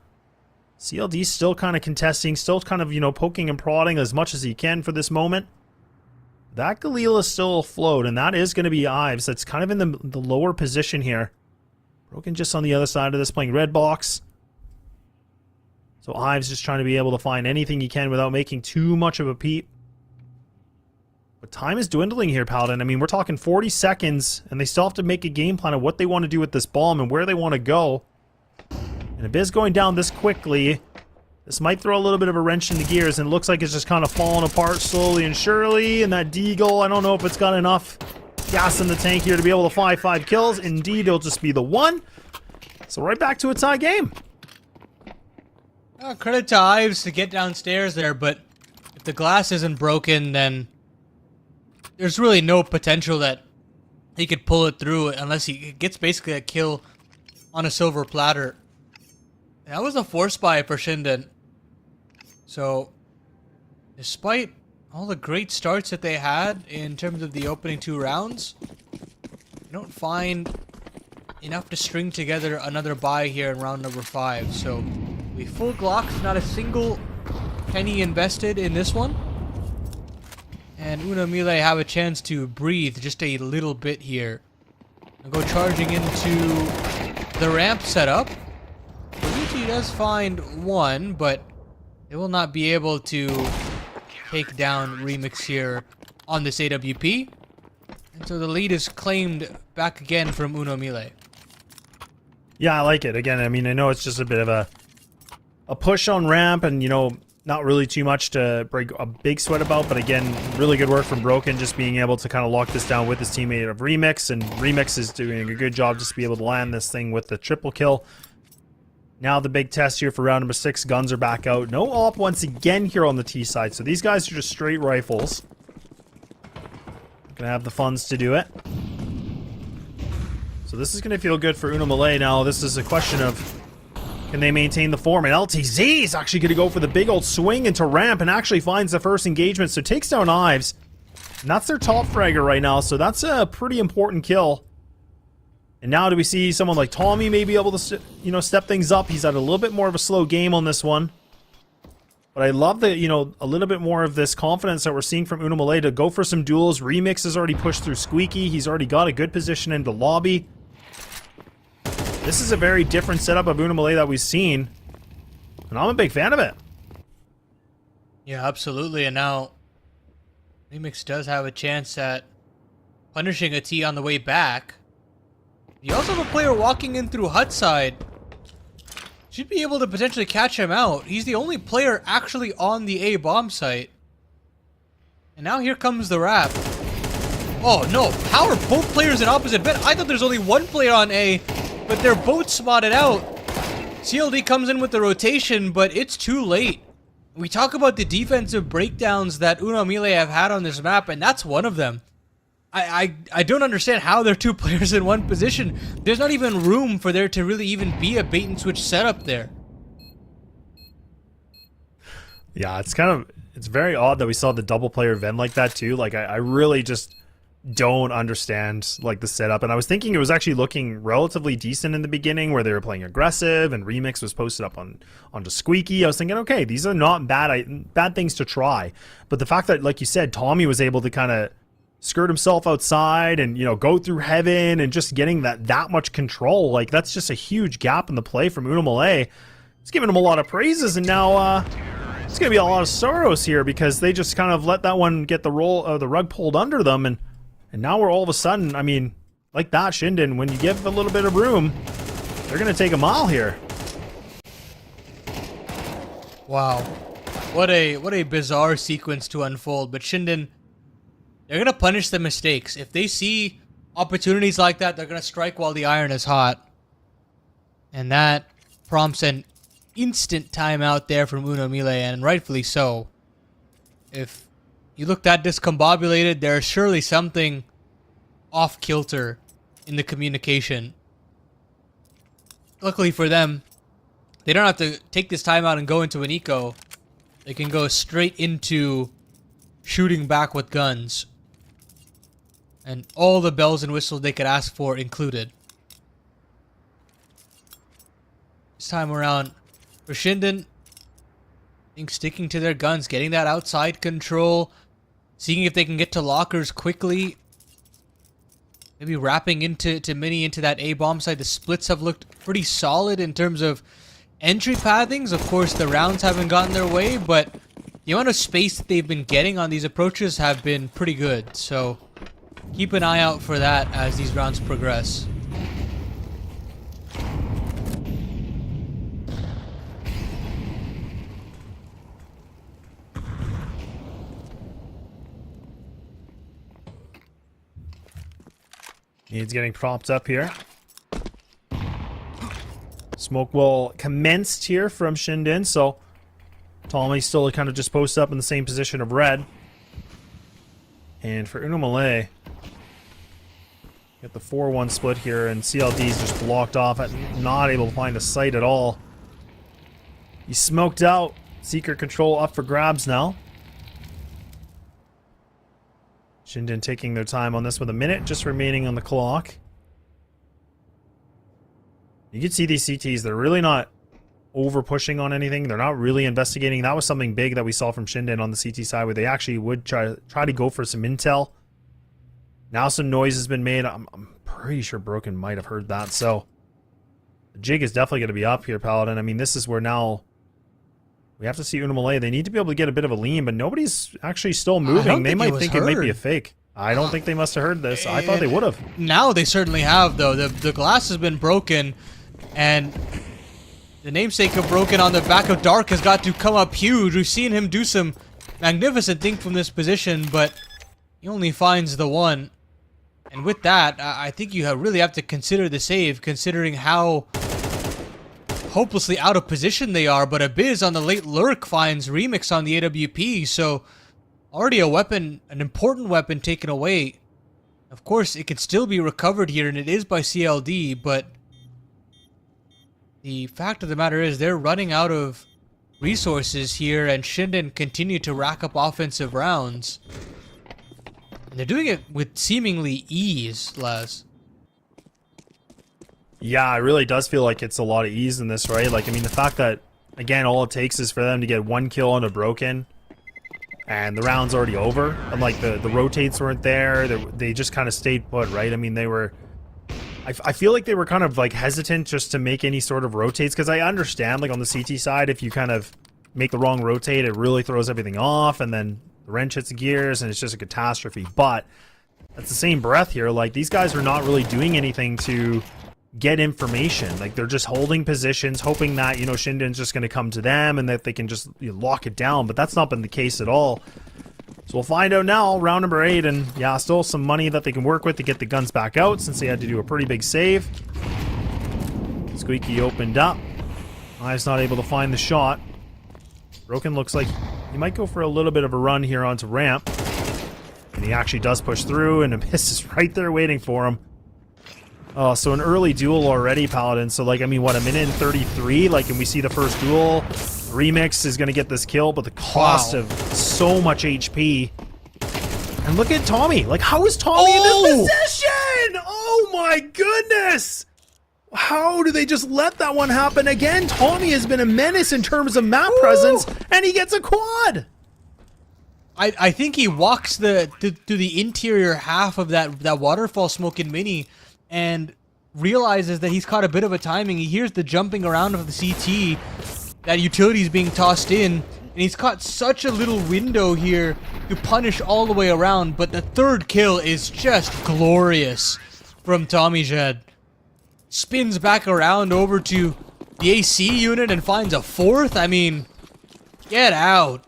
CLD's still kind of contesting. Still kind of, you know, poking and prodding as much as he can for this moment. That Galil is still afloat. And that is going to be Ives. That's kind of in the lower position here. Broken just on the other side of this, playing red box. So Ives just trying to be able to find anything he can without making too much of a peep. But time is dwindling here, Paladin. I mean, we're talking 40 seconds, and they still have to make a game plan of what they want to do with this bomb and where they want to go. And Abyss going down this quickly, this might throw a little bit of a wrench in the gears, and it looks like it's just kind of falling apart slowly and surely. And that Deagle, I don't know if it's got enough gas in the tank here to be able to find 5 kills. Indeed, it'll just be the one. So right back to a tie game. Credit to Ives to get downstairs there, but if the glass isn't broken, then there's really no potential that he could pull it through unless he gets basically a kill on a silver platter. That was a force buy for ShindeN. So, despite all the great starts that they had in terms of the opening 2 rounds, you don't find enough to string together another buy here in round number 5. So, we full Glocks, not a single penny invested in this one. And MILLE have a chance to breathe just a little bit here. I'll go charging into the ramp setup. Luigi does find one, but they will not be able to take down Remix here on this AWP. And so the lead is claimed back again from MILLE. Yeah, I like it. Again, I mean, I know it's just a bit of a push on ramp and, you know, not really too much to break a big sweat about, but again, really good work from Broken, just being able to kind of lock this down with his teammate of Remix, and Remix is doing a good job just to be able to land this thing with the triple kill. Now the big test here for round number 6, guns are back out. No op once again here on the T side, so these guys are just straight rifles. Gonna have the funds to do it. So this is gonna feel good for MILLE now. This is a question of, can they maintain the form? And LTZ is actually going to go for the big old swing into ramp and actually finds the first engagement. So takes down Ives. And that's their top fragger right now. So that's a pretty important kill. And now do we see someone like Tommy may be able to, you know, step things up? He's had a little bit more of a slow game on this one. But I love that, you know, a little bit more of this confidence that we're seeing from MILLE to go for some duels. Remix has already pushed through Squeaky. He's already got a good position into lobby. This is a very different setup of MILLE that we've seen, and I'm a big fan of it. Yeah, absolutely. And now Remix does have a chance at punishing a T on the way back. You also have a player walking in through hut side. Should be able to potentially catch him out. He's the only player actually on the A bomb site. And now here comes the wrap. Oh no, power both players in opposite bed. I thought there's only one player on A, but they're both spotted out. CLD comes in with the rotation, but it's too late. We talk about the defensive breakdowns that MILLE have had on this map, and that's one of them. I don't understand how they're 2 players in one position. There's not even room for there to really even be a bait and switch setup there. Yeah, it's very odd that we saw the double player event like that too. Like I really just don't understand like the setup. And I was thinking it was actually looking relatively decent in the beginning where they were playing aggressive and Remix was posted up onto Squeaky. I was thinking, okay, these are not bad things to try. But the fact that, like you said, Tommy was able to kind of skirt himself outside and, you know, go through heaven and just getting that much control, like that's just a huge gap in the play from MILLE. It's giving him a lot of praises, and now it's gonna be a lot of sorrows here because they just kind of let that one get the rug pulled under them, and now we're all of a sudden, I mean, like that, ShindeN, when you give a little bit of room, they're gonna take a mile here. Wow, what a bizarre sequence to unfold. But ShindeN, they're gonna punish the mistakes. If they see opportunities like that, they're gonna strike while the iron is hot, and that prompts an instant timeout there from MILLE, and rightfully so. If you look that discombobulated, there's surely something off kilter in the communication. Luckily for them, they don't have to take this timeout and go into an eco. They can go straight into shooting back with guns. And all the bells and whistles they could ask for included. This time around, for ShindeN, I think sticking to their guns, getting that outside control, seeing if they can get to lockers quickly, maybe wrapping into Mini into that A-bomb side. The splits have looked pretty solid in terms of entry pathings. Of course, the rounds haven't gotten their way, but the amount of space that they've been getting on these approaches have been pretty good. So keep an eye out for that as these rounds progress. He's getting propped up here. Smoke will commenced here from ShindeN, so Tommy still kind of just posted up in the same position of red. And for MILLE, get the 4-1 split here, and CLD's just blocked off, not able to find a sight at all. He's smoked out. Secret control up for grabs now. ShindeN taking their time on this with a minute just remaining on the clock. You can see these CTs, they're really not over pushing on anything. They're not really investigating. That was something big that we saw from ShindeN on the CT side, where they actually would try to go for some intel. Now some noise has been made. I'm pretty sure Broken might have heard that. So the jig is definitely going to be up here, Paladin. I mean, this is where now we have to see MILLE. They need to be able to get a bit of a lean, but nobody's actually still moving. They might think it might be a fake. I don't think they must have heard this. I thought they would have. Now they certainly have, though. The glass has been broken, and the namesake of Broken on the back of Dark has got to come up huge. We've seen him do some magnificent things from this position, but he only finds the one. And with that, I think you really have to consider the save, considering how hopelessly out of position they are. But Abiz on the late lurk finds Remix on the AWP, so already a weapon, an important weapon taken away. Of course, it can still be recovered here, and it is by CLD, but the fact of the matter is they're running out of resources here, and ShindeN continue to rack up offensive rounds. And they're doing it with seemingly ease, Les. Yeah, it really does feel like it's a lot of ease in this, right? Like, I mean, the fact that, again, all it takes is for them to get one kill on a Broken, and the round's already over. And, like, the rotates weren't there. They just kind of stayed put, right? I mean, they were... I feel like they were kind of, like, hesitant just to make any sort of rotates, because I understand, like, on the CT side, if you kind of make the wrong rotate, it really throws everything off, and then the wrench hits the gears, and it's just a catastrophe. But at the same breath here, like, these guys are not really doing anything to get information. Like, they're just holding positions, hoping that, you know, ShindeN's just going to come to them and that they can just, you know, lock it down. But that's not been the case at all. So we'll find out now, round number 8, and yeah, still some money that they can work with to get the guns back out since they had to do a pretty big save. Squeaky opened up. I's not able to find the shot. Broken looks like he might go for a little bit of a run here onto ramp. And he actually does push through, and Abyss is right there waiting for him. Oh, so an early duel already, Paladin. So, like, I mean, what, a minute and 33? Like, and we see the first duel. Remix is going to get this kill, but the cost of so much HP. And look at Tommy. Like, how is Tommy in this position? Oh, my goodness. How do they just let that one happen again? Tommy has been a menace in terms of map presence, and he gets a quad. I think he walks to the interior half of that waterfall smoke in mini and realizes that he's caught a bit of a timing. He hears the jumping around of the CT, that utility is being tossed in, and he's caught such a little window here to punish all the way around, but the third kill is just glorious from Tommy Jed. Spins back around over to the AC unit and finds a fourth. I mean, get out.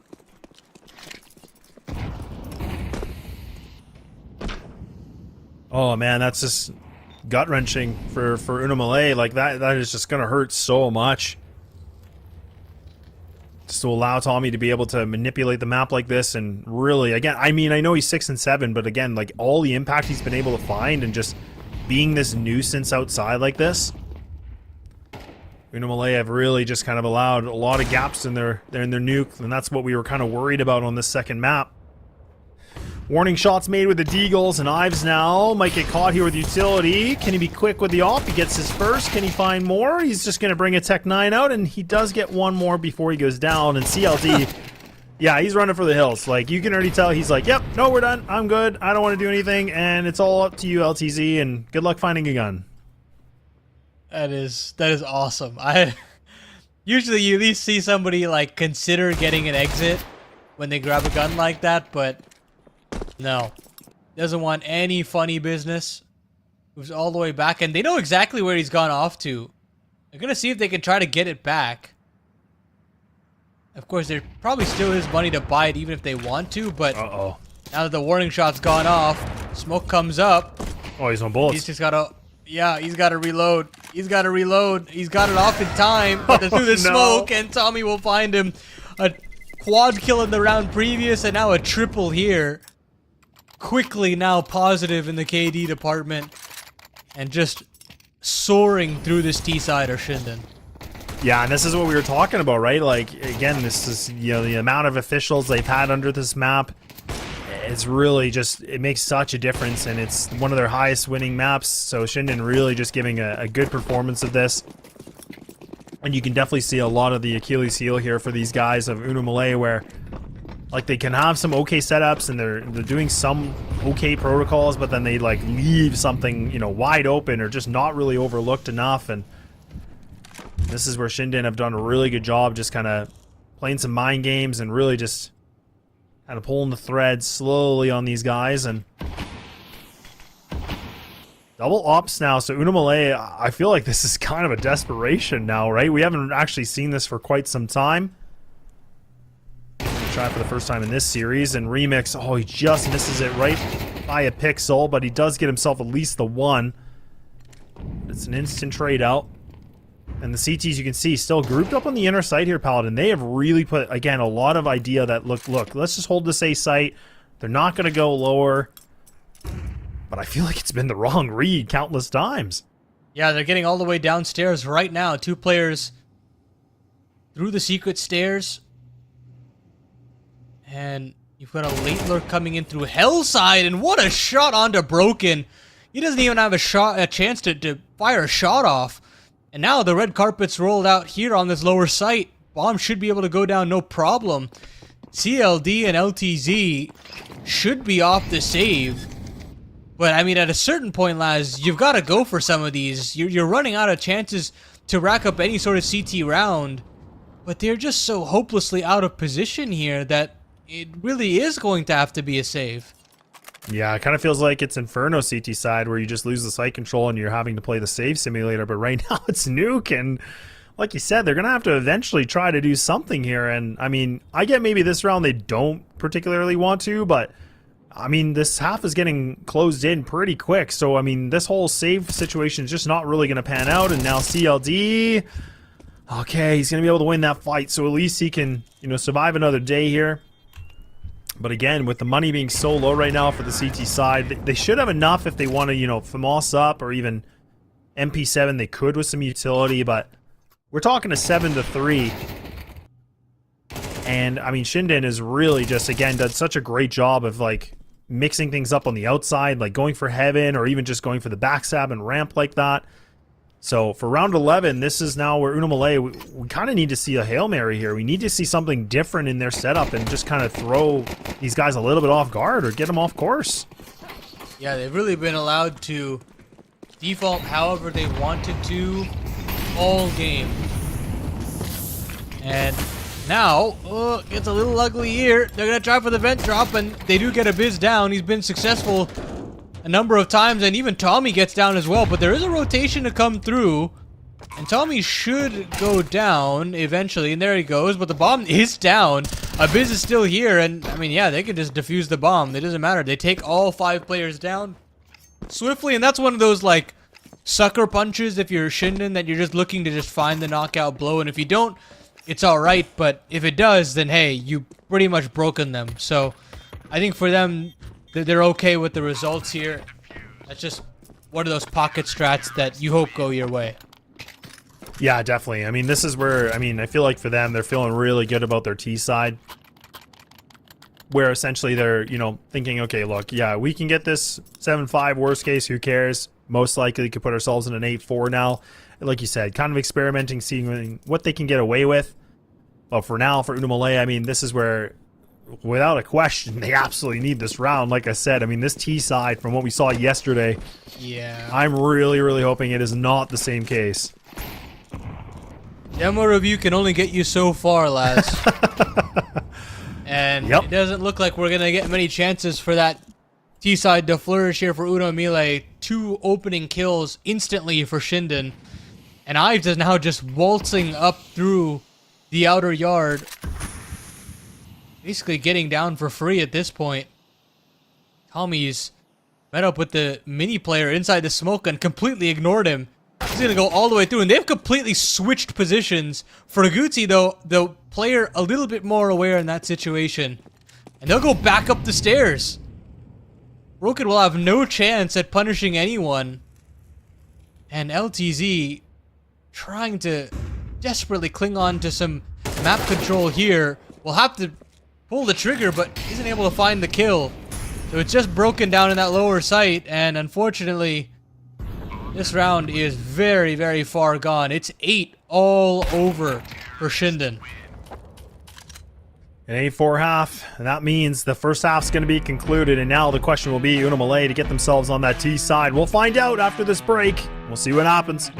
Oh man, that's just gut-wrenching for MILLE. Like that is just gonna hurt so much. Just to allow Tommy to be able to manipulate the map like this, and really, again, I mean, I know he's 6 and 7, but again, like all the impact he's been able to find and just being this nuisance outside like this. MILLE have really just kind of allowed a lot of gaps in their nuke, and that's what we were kind of worried about on this second map. Warning shots made with the Deagles, and Ives now might get caught here with utility. Can he be quick with the op? He gets his first. Can he find more? He's just going to bring a Tech 9 out, and he does get one more before he goes down. And CLD, yeah, he's running for the hills. Like, you can already tell he's like, yep, no, we're done. I'm good. I don't want to do anything, and it's all up to you, LTZ, and good luck finding a gun. That is awesome. Usually you at least see somebody like consider getting an exit when they grab a gun like that, but no, doesn't want any funny business. Moves all the way back, and they know exactly where he's gone off to. They're gonna see if they can try to get it back. Of course, there probably still is money to buy it even if they want to, but now that the warning shot's gone off, smoke comes up. Oh, he's on bullets. He's just gotta, yeah, he's gotta reload. He's gotta reload. He's got it off in time, but through the smoke, and Tommy will find him. A quad kill in the round previous, and now a triple here. Quickly now positive in the KD department, and just soaring through this T side or ShindeN. Yeah, and this is what we were talking about, right? Like, again, this is, you know, the amount of officials they've had under this map. It's really just, it makes such a difference, and it's one of their highest winning maps. So ShindeN really just giving a good performance of this. And you can definitely see a lot of the Achilles heel here for these guys of MILLE, where like they can have some okay setups and they're doing some okay protocols, but then they like leave something, you know, wide open or just not really overlooked enough. And this is where ShindeN have done a really good job just kind of playing some mind games and really just kind of pulling the thread slowly on these guys. And double ops now, so MILLE, I feel like this is kind of a desperation now, right? We haven't actually seen this for quite some time. Try for the first time in this series, and Remix, oh, he just misses it right by a pixel, but he does get himself at least the one. It's an instant trade out. And the CTs, you can see, still grouped up on the inner site here, Paladin. They have really put, again, a lot of idea that, look, let's just hold this A site. They're not going to go lower. But I feel like it's been the wrong read countless times. Yeah, they're getting all the way downstairs right now. 2 players through the secret stairs. And you've got a late lurk coming in through Hellside, and what a shot onto Broken. He doesn't even have a chance to fire a shot off. And now the red carpet's rolled out here on this lower site. Bomb should be able to go down no problem. CLD and LTZ should be off the save. But I mean, at a certain point, Laz, you've got to go for some of these. You're running out of chances to rack up any sort of CT round. But they're just so hopelessly out of position here that it really is going to have to be a save. Yeah, it kind of feels like it's Inferno CT side where you just lose the site control and you're having to play the save simulator. But right now it's Nuke, and like you said, they're going to have to eventually try to do something here. And I mean, I get maybe this round they don't particularly want to, but I mean, this half is getting closed in pretty quick. So I mean, this whole save situation is just not really going to pan out. And now CLD, okay, he's going to be able to win that fight. So at least he can, you know, survive another day here. But again, with the money being so low right now for the CT side, they should have enough if they want to, you know, FAMAS up or even MP7. They could with some utility, but we're talking a 7-3. And, I mean, ShindeN is really just, again, done such a great job of, like, mixing things up on the outside, like going for heaven or even just going for the backstab and ramp like that. So for round 11, this is now where MILLE, we kind of need to see a Hail Mary here. We need to see something different in their setup and just kind of throw these guys a little bit off guard or get them off course. Yeah, they've really been allowed to default however they wanted to all game. And now, it's a little ugly here. They're going to try for the vent drop, and they do get a Biz down. He's been successful a number of times, and even Tommy gets down as well. But there is a rotation to come through, and Tommy should go down eventually. And there he goes, but the bomb is down. A Biz is still here, and, I mean, yeah, they can just defuse the bomb. It doesn't matter. They take all 5 players down swiftly, and that's one of those, like, sucker punches if you're ShindeN that you're just looking to just find the knockout blow. And if you don't, it's alright, but if it does, then hey, you pretty much broken them. So I think for them, they're okay with the results here. That's just one of those pocket strats that you hope go your way. Yeah, definitely. I mean, this is where, I mean, I feel like for them, they're feeling really good about their T side. Where essentially they're, you know, thinking, okay, look, yeah, we can get this 7-5, worst case, who cares? Most likely could put ourselves in an 8-4 now. Like you said, kind of experimenting, seeing what they can get away with. But for now, for MILLE, I mean, this is where, without a question, they absolutely need this round. Like I said, I mean, this T side, from what we saw yesterday, yeah, I'm really, really hoping it is not the same case. Demo review can only get you so far, lads. And Yep. It doesn't look like we're going to get many chances for that T side to flourish here for MILLE. 2 opening kills instantly for ShindeN. And Ives is now just waltzing up through the outer yard. Basically getting down for free at this point. Tommy's met up with the mini player inside the smoke and completely ignored him. He's going to go all the way through. And they've completely switched positions. For Aguzzi, though, the player a little bit more aware in that situation. And they'll go back up the stairs. Rocket will have no chance at punishing anyone. And LTZ trying to desperately cling on to some map control here. Will have to pull the trigger, but isn't able to find the kill. So it's just broken down in that lower site, and unfortunately, this round is very, very far gone. It's 8 all over for ShindeN. An 8-4 half, and that means the first half's going to be concluded, and now the question will be MILLE to get themselves on that T side. We'll find out after this break. We'll see what happens.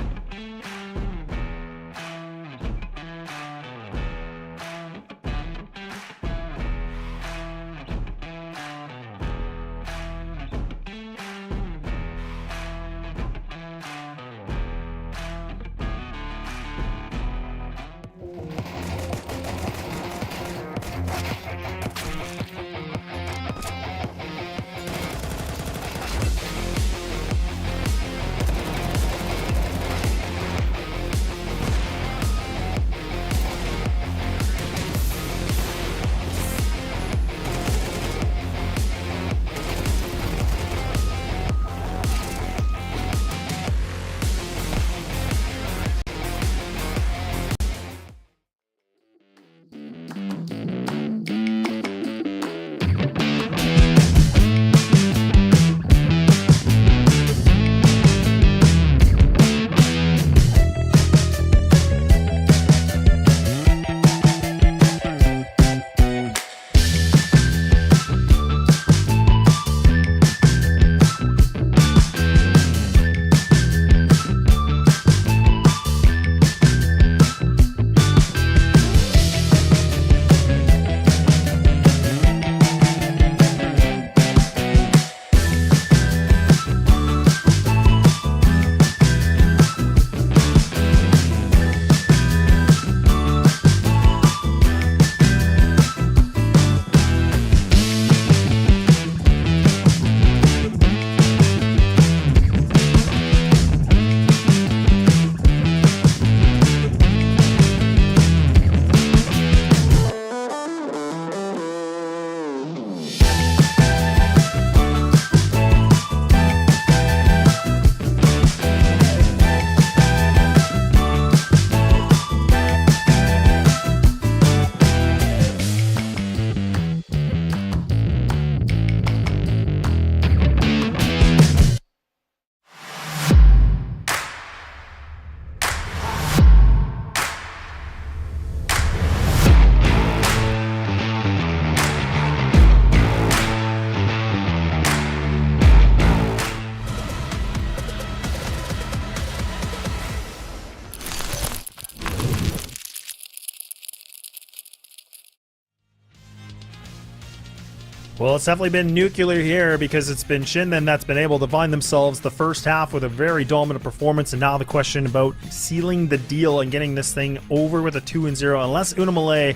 Well, it's definitely been nuclear here because it's been ShindeN that's been able to find themselves the first half with a very dominant performance, and now the question about sealing the deal and getting this thing over with a 2-0, unless MILLE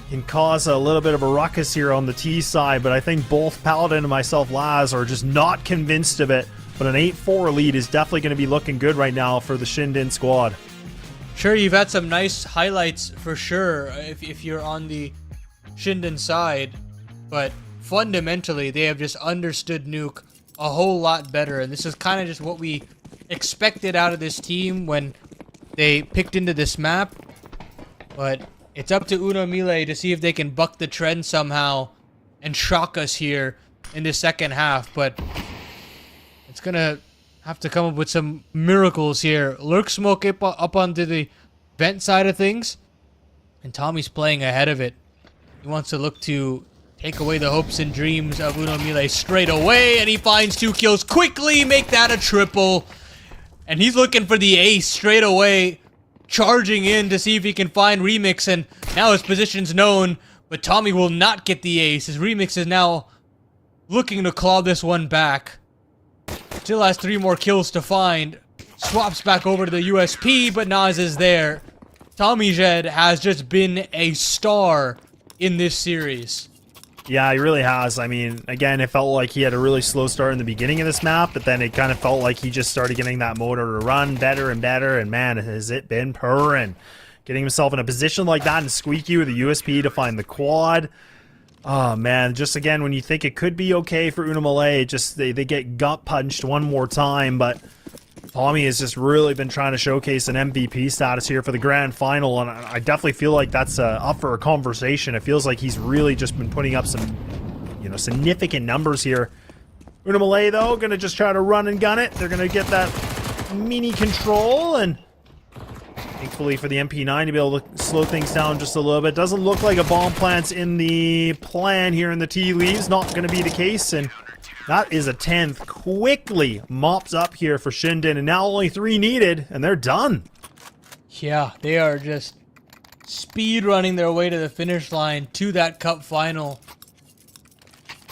can cause a little bit of a ruckus here on the T side, but I think both Paladin and myself, Laz, are just not convinced of it, but an 8-4 lead is definitely going to be looking good right now for the ShindeN squad. Sure, you've had some nice highlights for sure if you're on the ShindeN side, but fundamentally, they have just understood Nuke a whole lot better, and this is kind of just what we expected out of this team when they picked into this map. But it's up to MILLE to see if they can buck the trend somehow and shock us here in the second half, but it's gonna have to come up with some miracles here. Lurk smoke up onto the vent side of things, and Tommy's playing ahead of it. He wants to look to take away the hopes and dreams of MILLE straight away, and he finds 2 kills quickly, make that a triple. And he's looking for the ace straight away, charging in to see if he can find Remix, and now his position's known, but Tommy will not get the ace. His Remix is now looking to claw this one back. Still has 3 more kills to find. Swaps back over to the USP, but Nas is there. Tommy Jed has just been a star in this series. Yeah, he really has. I mean, again, it felt like he had a really slow start in the beginning of this map, but then it kind of felt like he just started getting that motor to run better and better, and man, has it been purring. Getting himself in a position like that and squeaky with a USP to find the quad. Oh, man, just again, when you think it could be okay for MILLE, just they get gut punched one more time, but Tommy has just really been trying to showcase an MVP status here for the grand final, and I definitely feel like that's up for a conversation. It feels like he's really just been putting up some, you know, significant numbers here. MILLE, though, going to just try to run and gun it. They're going to get that mini control, and thankfully for the MP9 to be able to slow things down just a little bit. Doesn't look like a bomb plant's in the plan here in the tea leaves. Not going to be the case, and that is a 10th. Quickly mops up here for ShindeN, and now only 3 needed, and they're done. Yeah, they are just speed running their way to the finish line to that cup final.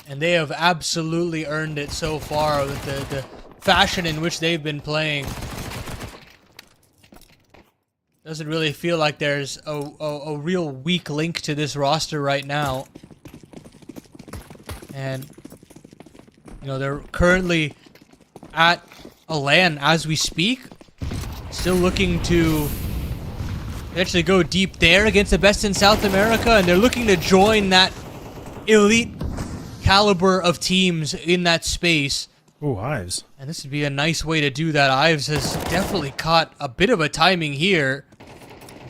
And they have absolutely earned it so far with the fashion in which they've been playing. Doesn't really feel like there's a real weak link to this roster right now. And you know, they're currently at a LAN as we speak. Still looking to actually go deep there against the best in South America, and they're looking to join that elite caliber of teams in that space. Ooh, Ives. And this would be a nice way to do that. Ives has definitely caught a bit of a timing here.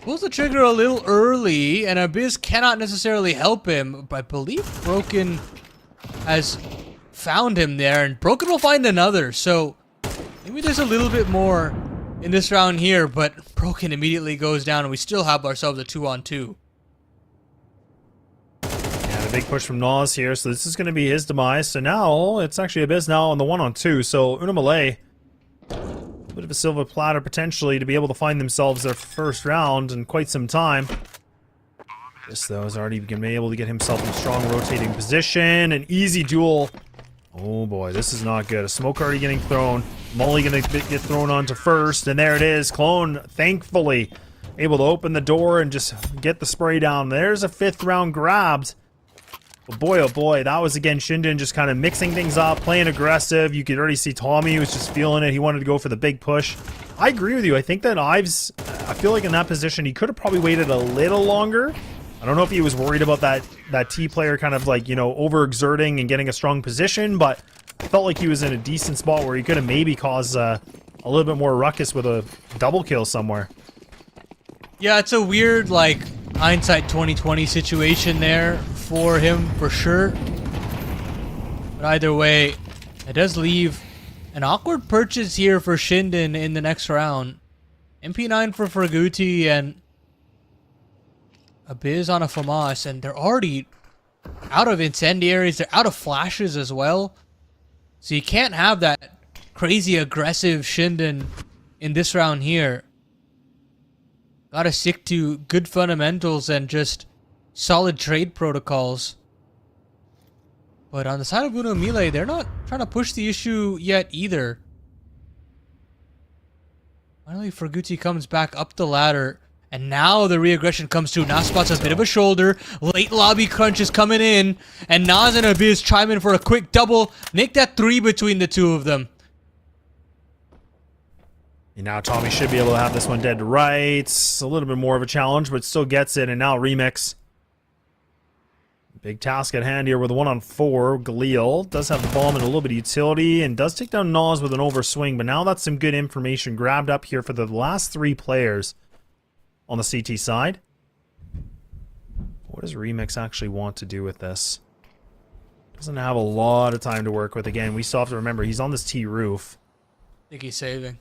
Pulls the trigger a little early, and Abyss cannot necessarily help him. But I believe Broken has found him there, and Broken will find another, so maybe there's a little bit more in this round here, but Broken immediately goes down, and we still have ourselves a 2-on-2. Yeah, the big push from Nas here, so this is going to be his demise. So now it's actually Abyss now on the 1-on-2, so MILLE, a bit of a silver platter potentially to be able to find themselves their first round in quite some time. This, though, is already going to be able to get himself in a strong rotating position. An easy duel. Oh boy, this is not good. A smoke already getting thrown. Molly gonna get thrown onto first, and there it is. Clone, thankfully, able to open the door and just get the spray down. There's a 5th round grabbed. But boy, oh boy, that was again ShindeN just kind of mixing things up, playing aggressive. You could already see Tommy was just feeling it. He wanted to go for the big push. I agree with you. I think that Ives, I feel like in that position, he could have probably waited a little longer. I don't know if he was worried about that T player kind of like, you know, overexerting and getting a strong position, but I felt like he was in a decent spot where he could have maybe caused a little bit more ruckus with a double kill somewhere. Yeah, it's a weird, like, hindsight 2020 situation there for him, for sure. But either way, it does leave an awkward purchase here for ShindeN in the next round. MP9 for Ferguti and Abyss on a FAMAS, and they're already out of incendiaries. They're out of flashes as well. So you can't have that crazy aggressive ShindeN in this round here. Gotta stick to good fundamentals and just solid trade protocols. But on the side of Uno MILLE, they're not trying to push the issue yet either. Finally, Fergutti comes back up the ladder. And now the re-aggression comes through. Now spots a bit of a shoulder. Late lobby crunch is coming in. And Nas and Abyss chime in for a quick double. Make that 3 between the two of them. And now Tommy should be able to have this one dead to rights. A little bit more of a challenge, but still gets it. And now Remix. Big task at hand here with a 1-on-4. Galil does have the bomb and a little bit of utility and does take down Nas with an overswing. But now that's some good information grabbed up here for the last 3 players on the CT side. What does Remix actually want to do with this? Doesn't have a lot of time to work with. Again, we still have to remember he's on this T roof. I think he's saving.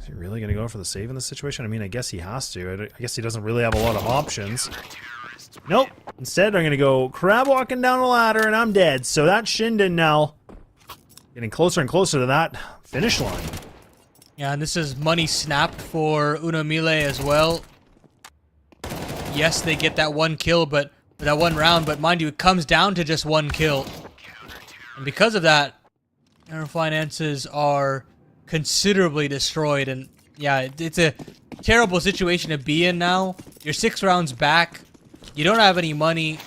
Is he really going to go for the save in this situation? I mean, I guess he has to. I guess he doesn't really have a lot of options. Nope. Instead, I'm going to go crab walking down the ladder and I'm dead. So that's ShindeN now. Getting closer and closer to that finish line. Yeah, and this is money snapped for Uno MILLE as well. Yes, they get that 1 kill, but that 1 round, but mind you, it comes down to just 1 kill. And because of that, their finances are considerably destroyed. And yeah, it's a terrible situation to be in now. You're 6 rounds back. You don't have any money,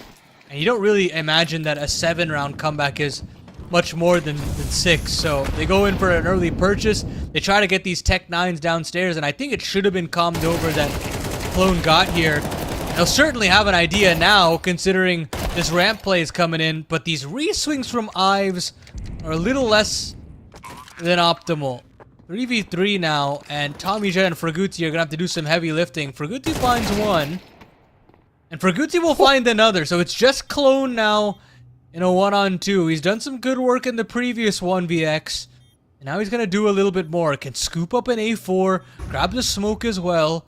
and you don't really imagine that a 7-round comeback is much more than 6. So they go in for an early purchase. They try to get these Tech 9s downstairs, and I think it should have been calmed over that Clone got here. They'll certainly have an idea now, considering this ramp play is coming in, but these re-swings from Ives are a little less than optimal. 3v3 now, and TommyJet and Fergutti are going to have to do some heavy lifting. Fergutti finds 1. And Fergutti will find another, so it's just Clone now in a 1-on-2. He's done some good work in the previous 1vx, and now he's going to do a little bit more. Can scoop up an A4, grab the smoke as well,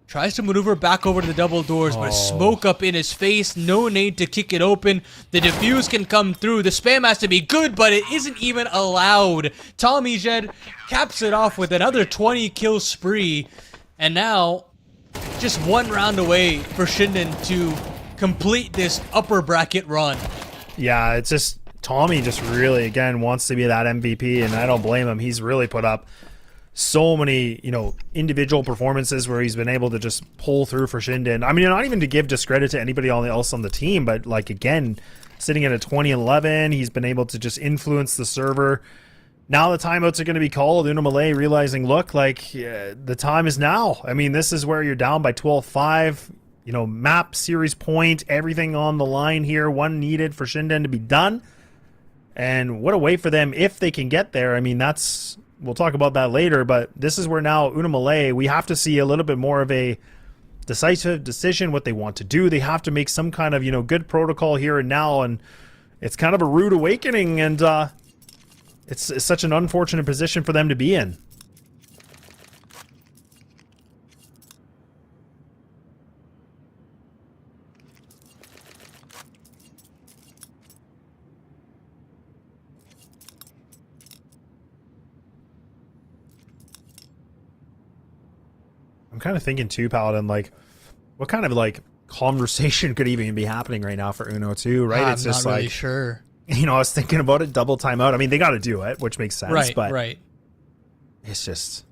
tries to maneuver back over to the double doors, but smoke up in his face, no need to kick it open. The defuse can come through. The spam has to be good, but it isn't even allowed. TommyJet caps it off with another 20 kill spree, and now just 1 round away for ShindeN to complete this upper bracket run. Yeah, it's just Tommy just really, again, wants to be that MVP, and I don't blame him. He's really put up so many, individual performances where he's been able to just pull through for ShindeN. I mean, not even to give discredit to anybody else on the team, but like, again, sitting at a 20-11, he's been able to just influence the server. Now the timeouts are going to be called. Uno MILLE realizing, look, the time is now. I mean, this is where you're down by 12-5. Map, series point, everything on the line here. 1 needed for ShindeN to be done. And what a way for them if they can get there. I mean, we'll talk about that later, but this is where now Uno MILLE, we have to see a little bit more of a decisive decision, what they want to do. They have to make some kind of, good protocol here and now, and it's kind of a rude awakening, and it's such an unfortunate position for them to be in. I'm kind of thinking too, Paladin, what kind of conversation could even be happening right now for Uno too, right? I'm not really sure. I was thinking about it, double timeout. I mean, they got to do it, which makes sense. Right, but right. It's just,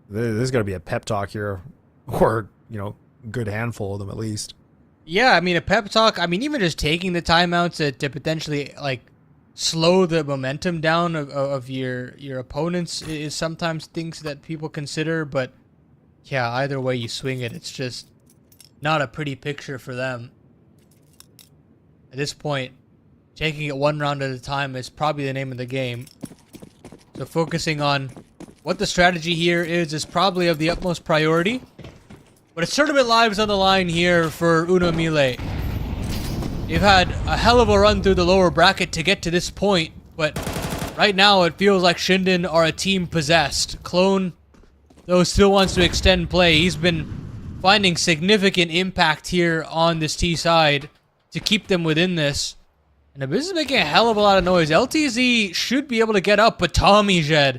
there's got to be a pep talk here, or, good handful of them at least. Yeah, I mean, a pep talk. I mean, even just taking the timeouts to potentially, slow the momentum down of your opponents is sometimes things that people consider. But, yeah, either way you swing it, it's just not a pretty picture for them. At this point, taking it 1 round at a time is probably the name of the game. So focusing on what the strategy here is probably of the utmost priority. But it's tournament lives on the line here for Uno MILLE. They've had a hell of a run through the lower bracket to get to this point, but right now it feels like ShindeN are a team possessed. Clone, though, still wants to extend play. He's been finding significant impact here on this T side to keep them within this. And Abyss is making a hell of a lot of noise. LTZ should be able to get up, but TommyJet,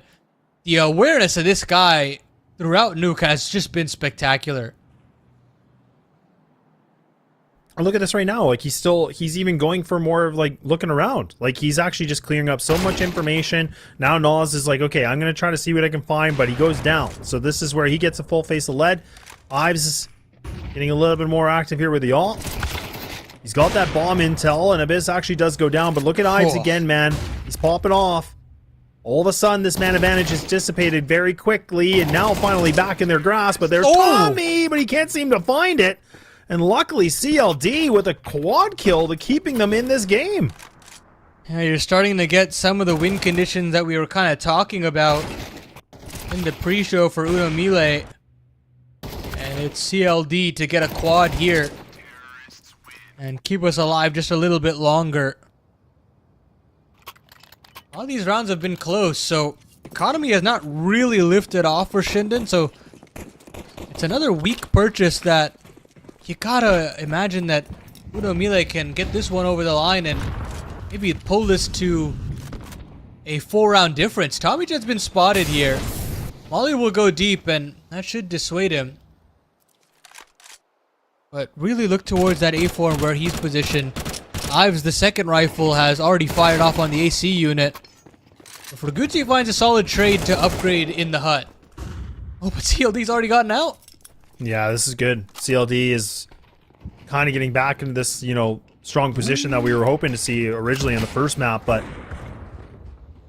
the awareness of this guy throughout Nuke has just been spectacular. And look at this right now. Like he's even going for more of like looking around. Like he's actually just clearing up so much information. Now Nas is like, okay, I'm going to try to see what I can find, but he goes down. So this is where he gets a full face of lead. Ives is getting a little bit more active here with the ult. He's got that bomb intel, and Abyss actually does go down, but look at Ives again, man. He's popping off. All of a sudden, this man advantage is dissipated very quickly, and now finally back in their grasp, but there's Tommy, but he can't seem to find it. And luckily, CLD with a quad kill to keeping them in this game. Yeah, you're starting to get some of the win conditions that we were kind of talking about in the pre-show for Uno MILLE. And it's CLD to get a quad here and keep us alive just a little bit longer. All these rounds have been close, so economy has not really lifted off for ShindeN, so it's another weak purchase that you gotta imagine that Uno MILLE can get this one over the line and maybe pull this to a 4-round difference. Tommy Jet's been spotted here. Molly will go deep, and that should dissuade him. But really look towards that A4 where he's positioned. Ives, the second rifle, has already fired off on the AC unit. Forguzzi finds a solid trade to upgrade in the hut. Oh, but CLD's already gotten out. Yeah, this is good. CLD is kind of getting back into this, you know, strong position that we were hoping to see originally in the first map, but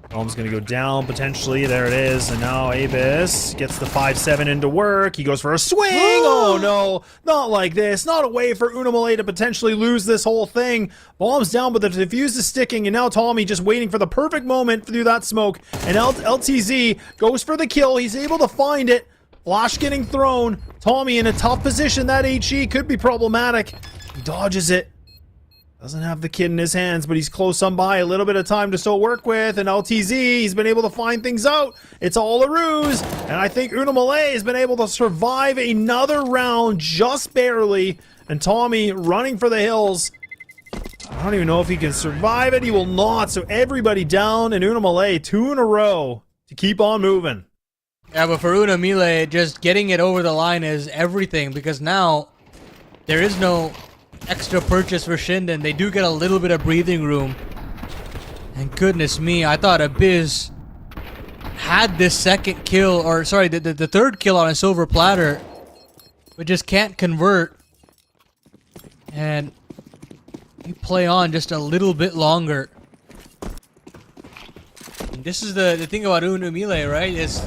Bomb's going to go down potentially. There it is. And now Abyss gets the 5-7 into work. He goes for a swing. Oh no, not like this. Not a way for Uno MILLE to potentially lose this whole thing. Bomb's down, but the defuse is sticking, and now Tommy just waiting for the perfect moment through that smoke. And LTZ goes for the kill. He's able to find it. Flash getting thrown. Tommy in a tough position. That HE could be problematic. He dodges it. Doesn't have the kid in his hands, but he's close on by. A little bit of time to still work with. And LTZ, he's been able to find things out. It's all a ruse. And I think Uno MILLE has been able to survive another round just barely. And Tommy running for the hills. I don't even know if he can survive it. He will not. So everybody down, and Uno MILLE 2 in a row to keep on moving. Yeah, but for Uno MILLE, just getting it over the line is everything, because now there is no extra purchase for ShindeN. They do get a little bit of breathing room. And goodness me, I thought Abyss had this second kill, or sorry, the third kill on a silver platter, but just can't convert. And we play on just a little bit longer. And this is the thing about Uno MILLE, right? Is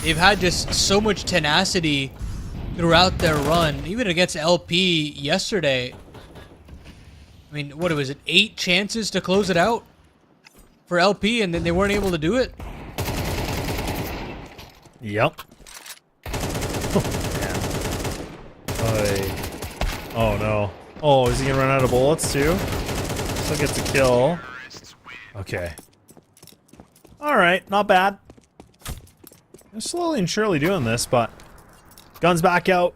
they've had just so much tenacity throughout their run, even against LP yesterday. I mean, what was it? 8 chances to close it out for LP, and then they weren't able to do it. Yep. Oh no. Oh, is he gonna run out of bullets too? Still gets a kill. Okay. Alright, not bad. They're slowly and surely doing this, but guns back out.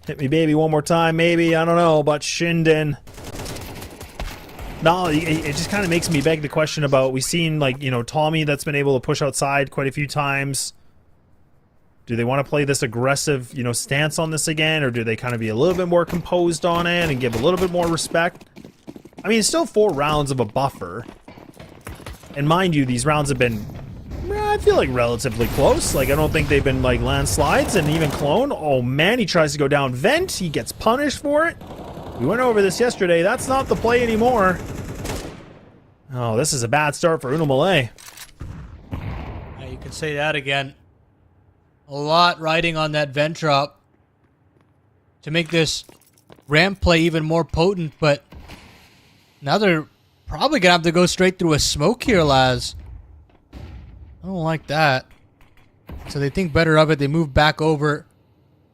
Hit me baby one more time, maybe, I don't know, but ShindeN. No, it just kind of makes me beg the question about, we've seen, like, you know, Tommy that's been able to push outside quite a few times. Do they want to play this aggressive, you know, stance on this again, or do they kind of be a little bit more composed on it and give a little bit more respect? I mean, it's still 4 rounds of a buffer. And mind you, these rounds have been, I feel like, relatively close. Like, I don't think they've been, like, landslides. And even Clone, oh man, he tries to go down vent. He gets punished for it. We went over this yesterday. That's not the play anymore. Oh, this is a bad start for Uno MILLE. Yeah, you can say that again. A lot riding on that vent drop to make this ramp play even more potent, but now they're probably gonna have to go straight through a smoke here, Laz. I don't like that. So they think better of it. They move back over.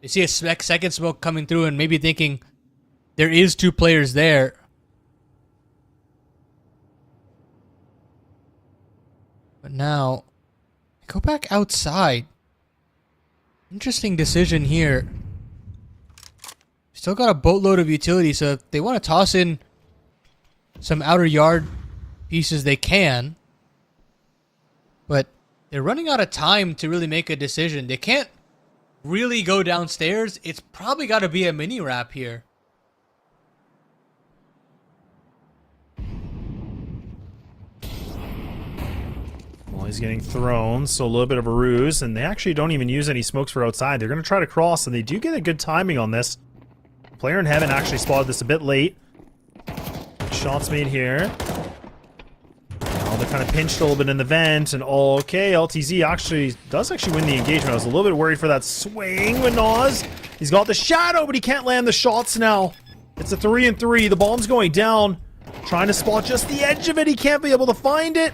They see a second smoke coming through and maybe thinking there is 2 players there. But now, go back outside. Interesting decision here. Still got a boatload of utility, so if they want to toss in some outer yard pieces, they can. But they're running out of time to really make a decision. They can't really go downstairs. It's probably got to be a mini wrap here. he's getting thrown, so a little bit of a ruse, and they actually don't even use any smokes for outside. They're going to try to cross, and they do get a good timing on this. Player in heaven actually spotted this a bit late. Shots made here. Now they're kind of pinched a little bit in the vent, and okay, LTZ does win the engagement. I was a little bit worried for that swing with Nas. He's got the shadow, but he can't land the shots now. It's a 3-3. The bomb's going down. Trying to spot just the edge of it. He can't be able to find it.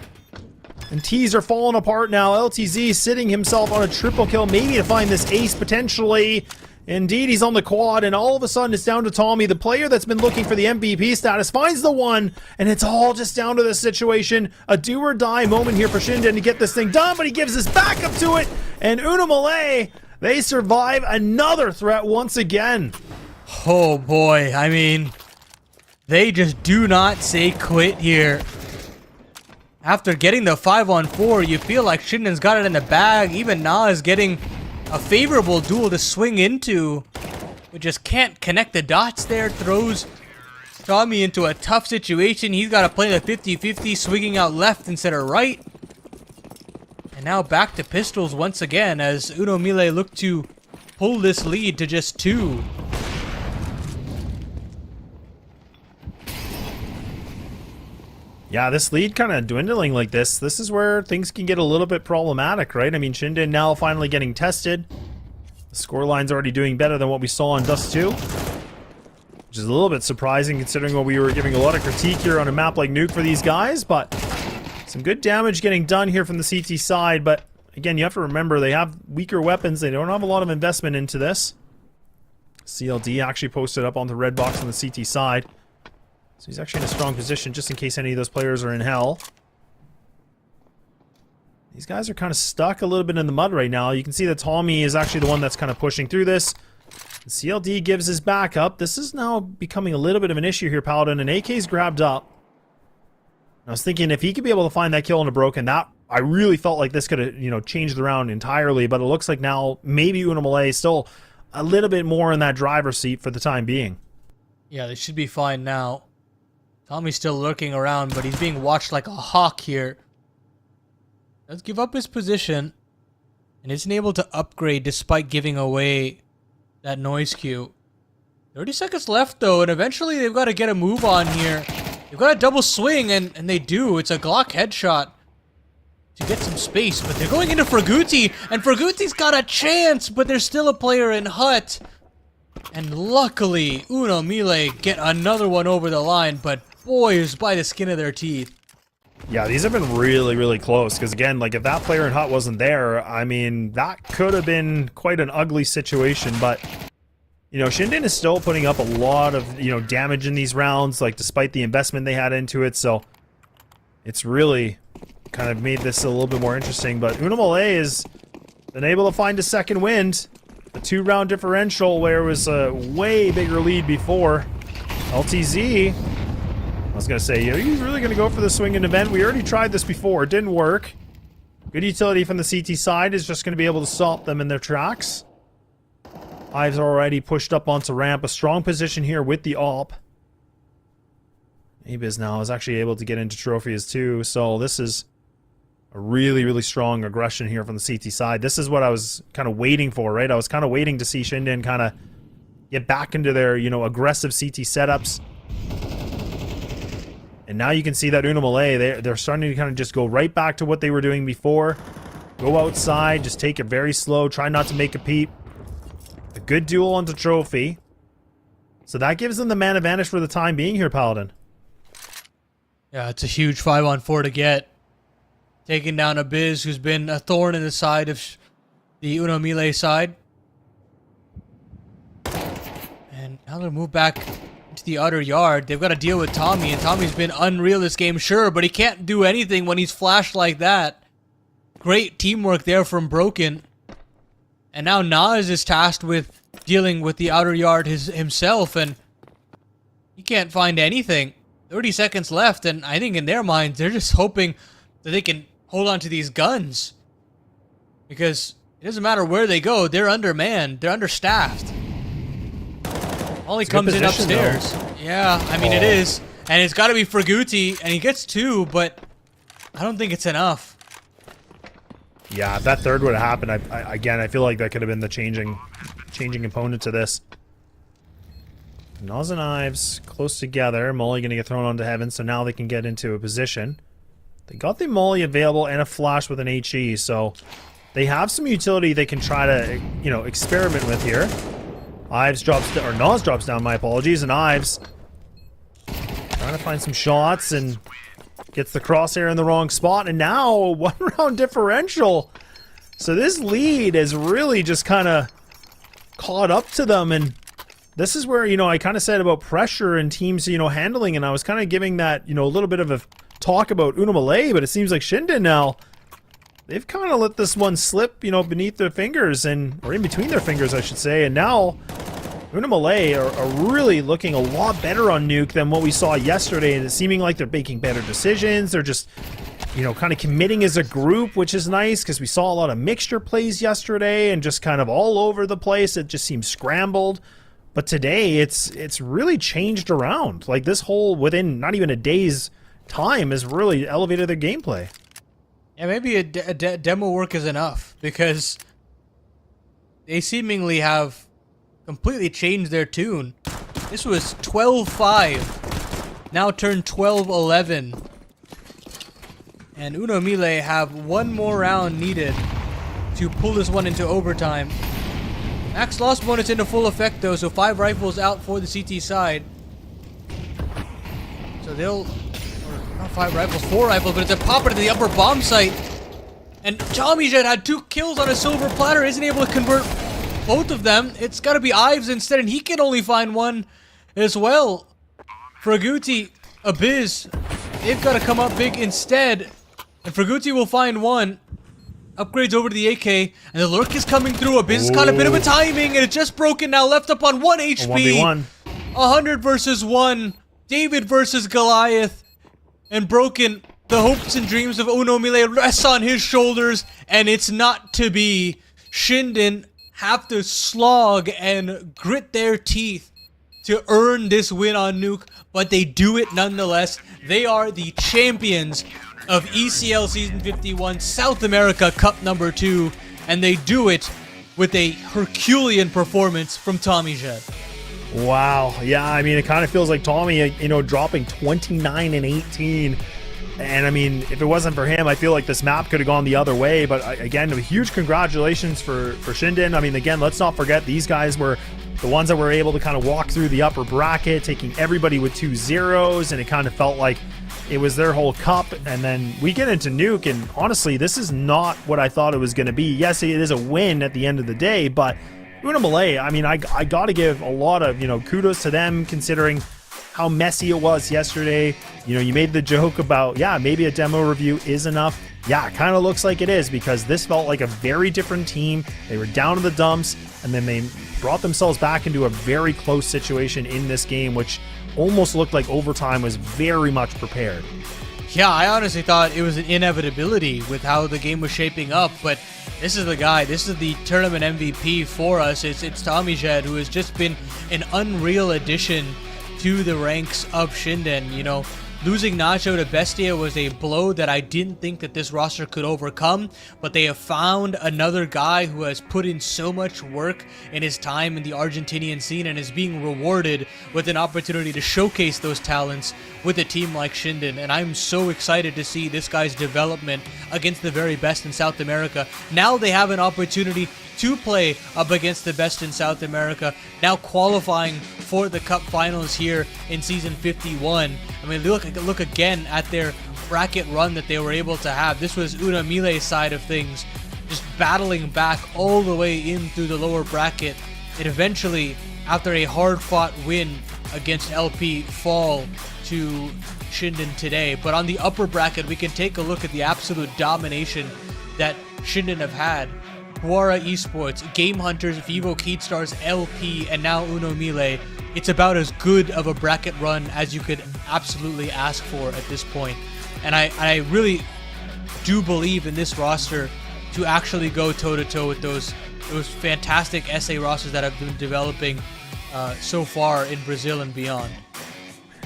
And T's are falling apart now. LTZ sitting himself on a triple kill, maybe to find this ace potentially. Indeed, he's on the quad, and all of a sudden it's down to Tommy, the player that's been looking for the MVP status, finds the one, and it's all just down to this situation. A do-or-die moment here for ShindeN to get this thing done, but he gives his backup to it, and MILLE, they survive another threat once again. Oh boy, I mean, they just do not say quit here. After getting the 5-on-4, you feel like ShindeN's got it in the bag. Even Nas getting a favorable duel to swing into. We just can't connect the dots there. Throws Tommy into a tough situation. He's got to play the 50-50, swinging out left instead of right. And now back to pistols once again as MILLE look to pull this lead to just 2. Yeah, this lead kind of dwindling like this. This is where things can get a little bit problematic, right? I mean, ShindeN now finally getting tested. The scoreline's already doing better than what we saw in Dust 2. Which is a little bit surprising considering what we were giving a lot of critique here on a map like Nuke for these guys. But some good damage getting done here from the CT side. But again, you have to remember they have weaker weapons. They don't have a lot of investment into this. CLD actually posted up on the red box on the CT side. So he's actually in a strong position just in case any of those players are in hell. These guys are kind of stuck a little bit in the mud right now. You can see that Tommy is actually the one that's kind of pushing through this. The CLD gives his back up. This is now becoming a little bit of an issue here, Paladin. And AK's grabbed up. I was thinking if he could be able to find that kill on a broken, that I really felt like this could have, you know, changed the round entirely. But it looks like now maybe MILLE is still a little bit more in that driver's seat for the time being. Yeah, they should be fine now. Tommy's still lurking around, but he's being watched like a hawk here. Does give up his position and isn't able to upgrade despite giving away that noise cue. 30 seconds left though, and eventually they've got to get a move on here. They've got a double swing, and they do. It's a Glock headshot to get some space, but they're going into Fraguti, and Fraguti's got a chance, but there's still a player in hut. And luckily, MILLE get another one over the line, but boy, it was by the skin of their teeth. Yeah, these have been really, really close. Because again, like if that player in hut wasn't there, I mean, that could have been quite an ugly situation. But, you know, ShindeN is still putting up a lot of, you know, damage in these rounds, like despite the investment they had into it. So it's really kind of made this a little bit more interesting. But MILLE has been able to find a second wind. A 2-round differential where it was a way bigger lead before. LTZ, I was going to say, are you really going to go for the swing and event? We already tried this before. It didn't work. Good utility from the CT side is just going to be able to stop them in their tracks. Ives already pushed up onto ramp. A strong position here with the AWP. Abiz now is actually able to get into trophies too. So this is a really, really strong aggression here from the CT side. This is what I was kind of waiting for, right? I was kind of waiting to see ShindeN kind of get back into their, you know, aggressive CT setups. And now you can see that MILLE, they're starting to kind of just go right back to what they were doing before. Go outside, just take it very slow, try not to make a peep. A good duel onto trophy. So that gives them the man advantage for the time being here, Paladin. Yeah, it's a huge 5-on-4 to get. Taking down Abiz, who's been a thorn in the side of the MILLE side. And now they'll move back into the outer yard. They've got to deal with Tommy, and Tommy's been unreal this game, sure, but he can't do anything when he's flashed like that. Great teamwork there from Broken. And now Nas is tasked with dealing with the outer yard himself, and he can't find anything. 30 seconds left, and I think in their minds, they're just hoping that they can hold on to these guns. Because it doesn't matter where they go, they're undermanned, they're understaffed. Ollie comes in upstairs. Though. Yeah, I mean, it is. And it's got to be Fraguti, and he gets 2, but I don't think it's enough. Yeah, if that third would have happened, again, I feel like that could have been the changing component to this. Nas and Ives close together. Molly going to get thrown onto Heaven, so now they can get into a position. They got the Molly available and a flash with an HE, so they have some utility they can try to, you know, experiment with here. Ives drops down, or Nas drops down, my apologies, and Ives trying to find some shots and gets the crosshair in the wrong spot, and now a one-round differential. So this lead is really just kind of caught up to them, and this is where, you know, I kind of said about pressure and teams, you know, handling, and I was kind of giving that, you know, a little bit of a talk about MILLE, but it seems like ShindeN now, they've kind of let this one slip, you know, beneath their fingers, or in between their fingers, I should say, and now MILLE are really looking a lot better on Nuke than what we saw yesterday, and it's seeming like they're making better decisions. They're just, you know, kind of committing as a group, which is nice, because we saw a lot of mixture plays yesterday, and just kind of all over the place. It just seems scrambled. But today, it's really changed around. Like, this whole, within not even a day's time, has really elevated their gameplay. Yeah, maybe a demo work is enough, because they seemingly have completely changed their tune. This was 12-5, now turned 12-11. And MILLE have one more round needed to pull this one into overtime. Max loss bonus into full effect though, so 5 rifles out for the CT side. So they'll, or not 5 rifles, 4 rifles, but it's a popper to the upper bomb site. And TommyJet had 2 kills on a silver platter, isn't able to convert both of them. It's gotta be Ives instead, and he can only find one as well. Fraguti, Abyss, they've gotta come up big instead. And Fraguti will find one. Upgrades over to the AK, and the lurk is coming through. Abyss has got a bit of a timing, and it's just broken now, left up on 1 HP. 1v1. 100 versus 1. David versus Goliath. And broken, the hopes and dreams of MILLE rests on his shoulders, and it's not to be. ShindeN have to slog and grit their teeth to earn this win on Nuke, but they do it nonetheless. They are the champions of ECL Season 51 South America Cup number 2, and they do it with a Herculean performance from TommyJet. Wow. Yeah, I mean, it kind of feels like Tommy, you know, dropping 29 and 18. And I mean, if it wasn't for him, I feel like this map could have gone the other way. But again, a huge congratulations for ShindeN. I mean, again, let's not forget these guys were the ones that were able to kind of walk through the upper bracket, taking everybody with 2 zeros, and it kind of felt like it was their whole cup. And then we get into Nuke, and honestly, this is not what I thought it was going to be. Yes, it is a win at the end of the day, but MILLE, I mean, I got to give a lot of, you know, kudos to them, considering how messy it was yesterday. You know, you made the joke about, yeah, maybe a demo review is enough. Yeah, it kind of looks like it is, because this felt like a very different team. They were down in the dumps, and then they brought themselves back into a very close situation in this game, which almost looked like overtime was very much prepared. Yeah, I honestly thought it was an inevitability with how the game was shaping up, but this is the guy, this is the tournament MVP for us. It's TommyJet, who has just been an unreal addition to the ranks of ShindeN. You know, losing Nacho to Bestia was a blow that I didn't think that this roster could overcome, but they have found another guy who has put in so much work in his time in the Argentinian scene and is being rewarded with an opportunity to showcase those talents with a team like ShindeN. And I'm so excited to see this guy's development against the very best in South America. Now they have an opportunity to play up against the best in South America, now qualifying for the Cup Finals here in Season 51. I mean, look again at their bracket run that they were able to have. This was MILLE's side of things, just battling back all the way in through the lower bracket, and eventually, after a hard-fought win against LP, fall to ShindeN today. But on the upper bracket, we can take a look at the absolute domination that ShindeN have had. Guara Esports, Game Hunters, Vivo Keystars, LP, and now MILLE. It's about as good of a bracket run as you could absolutely ask for at this point. And I really do believe in this roster to actually go toe-to-toe with those fantastic SA rosters that have been developing so far in Brazil and beyond.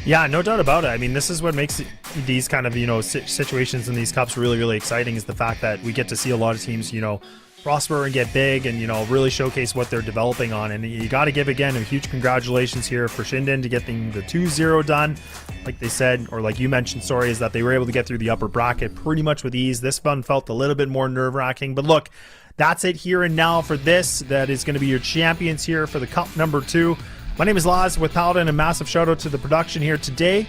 Yeah, no doubt about it. I mean, this is what makes these kind of, you know, situations in these cups really, really exciting is the fact that we get to see a lot of teams, you know, prosper and get big and, you know, really showcase what they're developing on. And you got to give, again, a huge congratulations here for ShindeN to getting the 2-0 done. Like they said, or like you mentioned, sorry, is that they were able to get through the upper bracket pretty much with ease. This one felt a little bit more nerve-wracking, but look, that's it here and now for this. That is going to be your champions here for the cup number 2. My name is Laz with Paladin, and massive shout out to the production here today.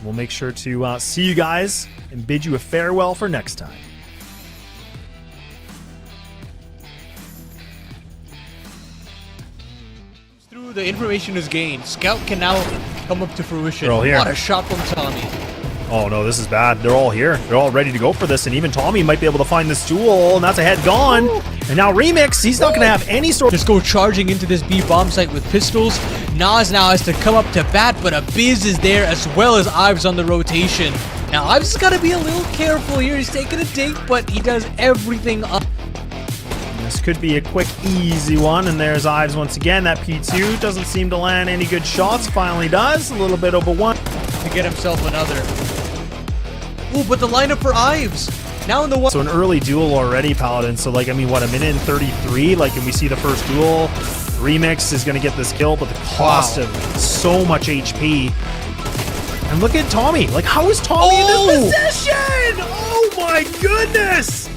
We'll make sure to see you guys and bid you a farewell for next time. Through the information is gained, Scout can now come up to fruition. They're all here. What a shot from Tommy. Oh no, this is bad. They're all here. They're all ready to go for this, and even Tommy might be able to find this duel, and that's a head gone. And now Remix, he's not going to have any sort. Just go charging into this B bomb site with pistols. Nas now has to come up to bat, but Abiz is there as well as Ives on the rotation. Now Ives has got to be a little careful here. He's taking a dig, but he does everything up. This could be a quick, easy one, and there's Ives once again. That P2 doesn't seem to land any good shots. Finally does. A little bit over one. To get himself another. Ooh, but the lineup for Ives. Now in the one. So an early duel already, Paladin. So, like, I mean, what, a minute and 33? Like, and we see the first duel. Remix is going to get this kill, but the cost of so much HP. And look at Tommy. Like, how is Tommy in this position? Oh, my goodness.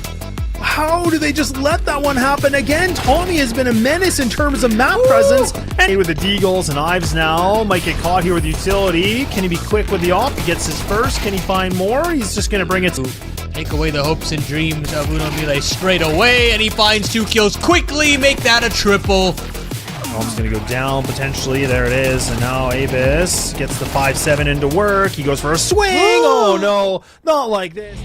How do they just let that one happen again? Tommy has been a menace in terms of map presence. And with the Deagles, and Ives now might get caught here with utility. Can he be quick with the off? He gets his first. Can he find more? He's just going to bring it to... Take away the hopes and dreams of Uno MILLE straight away, and he finds 2 kills quickly. Make that a triple. Tom's going to go down potentially. There it is. And now Abyss gets the 5-7 into work. He goes for a swing. Oh no, not like this.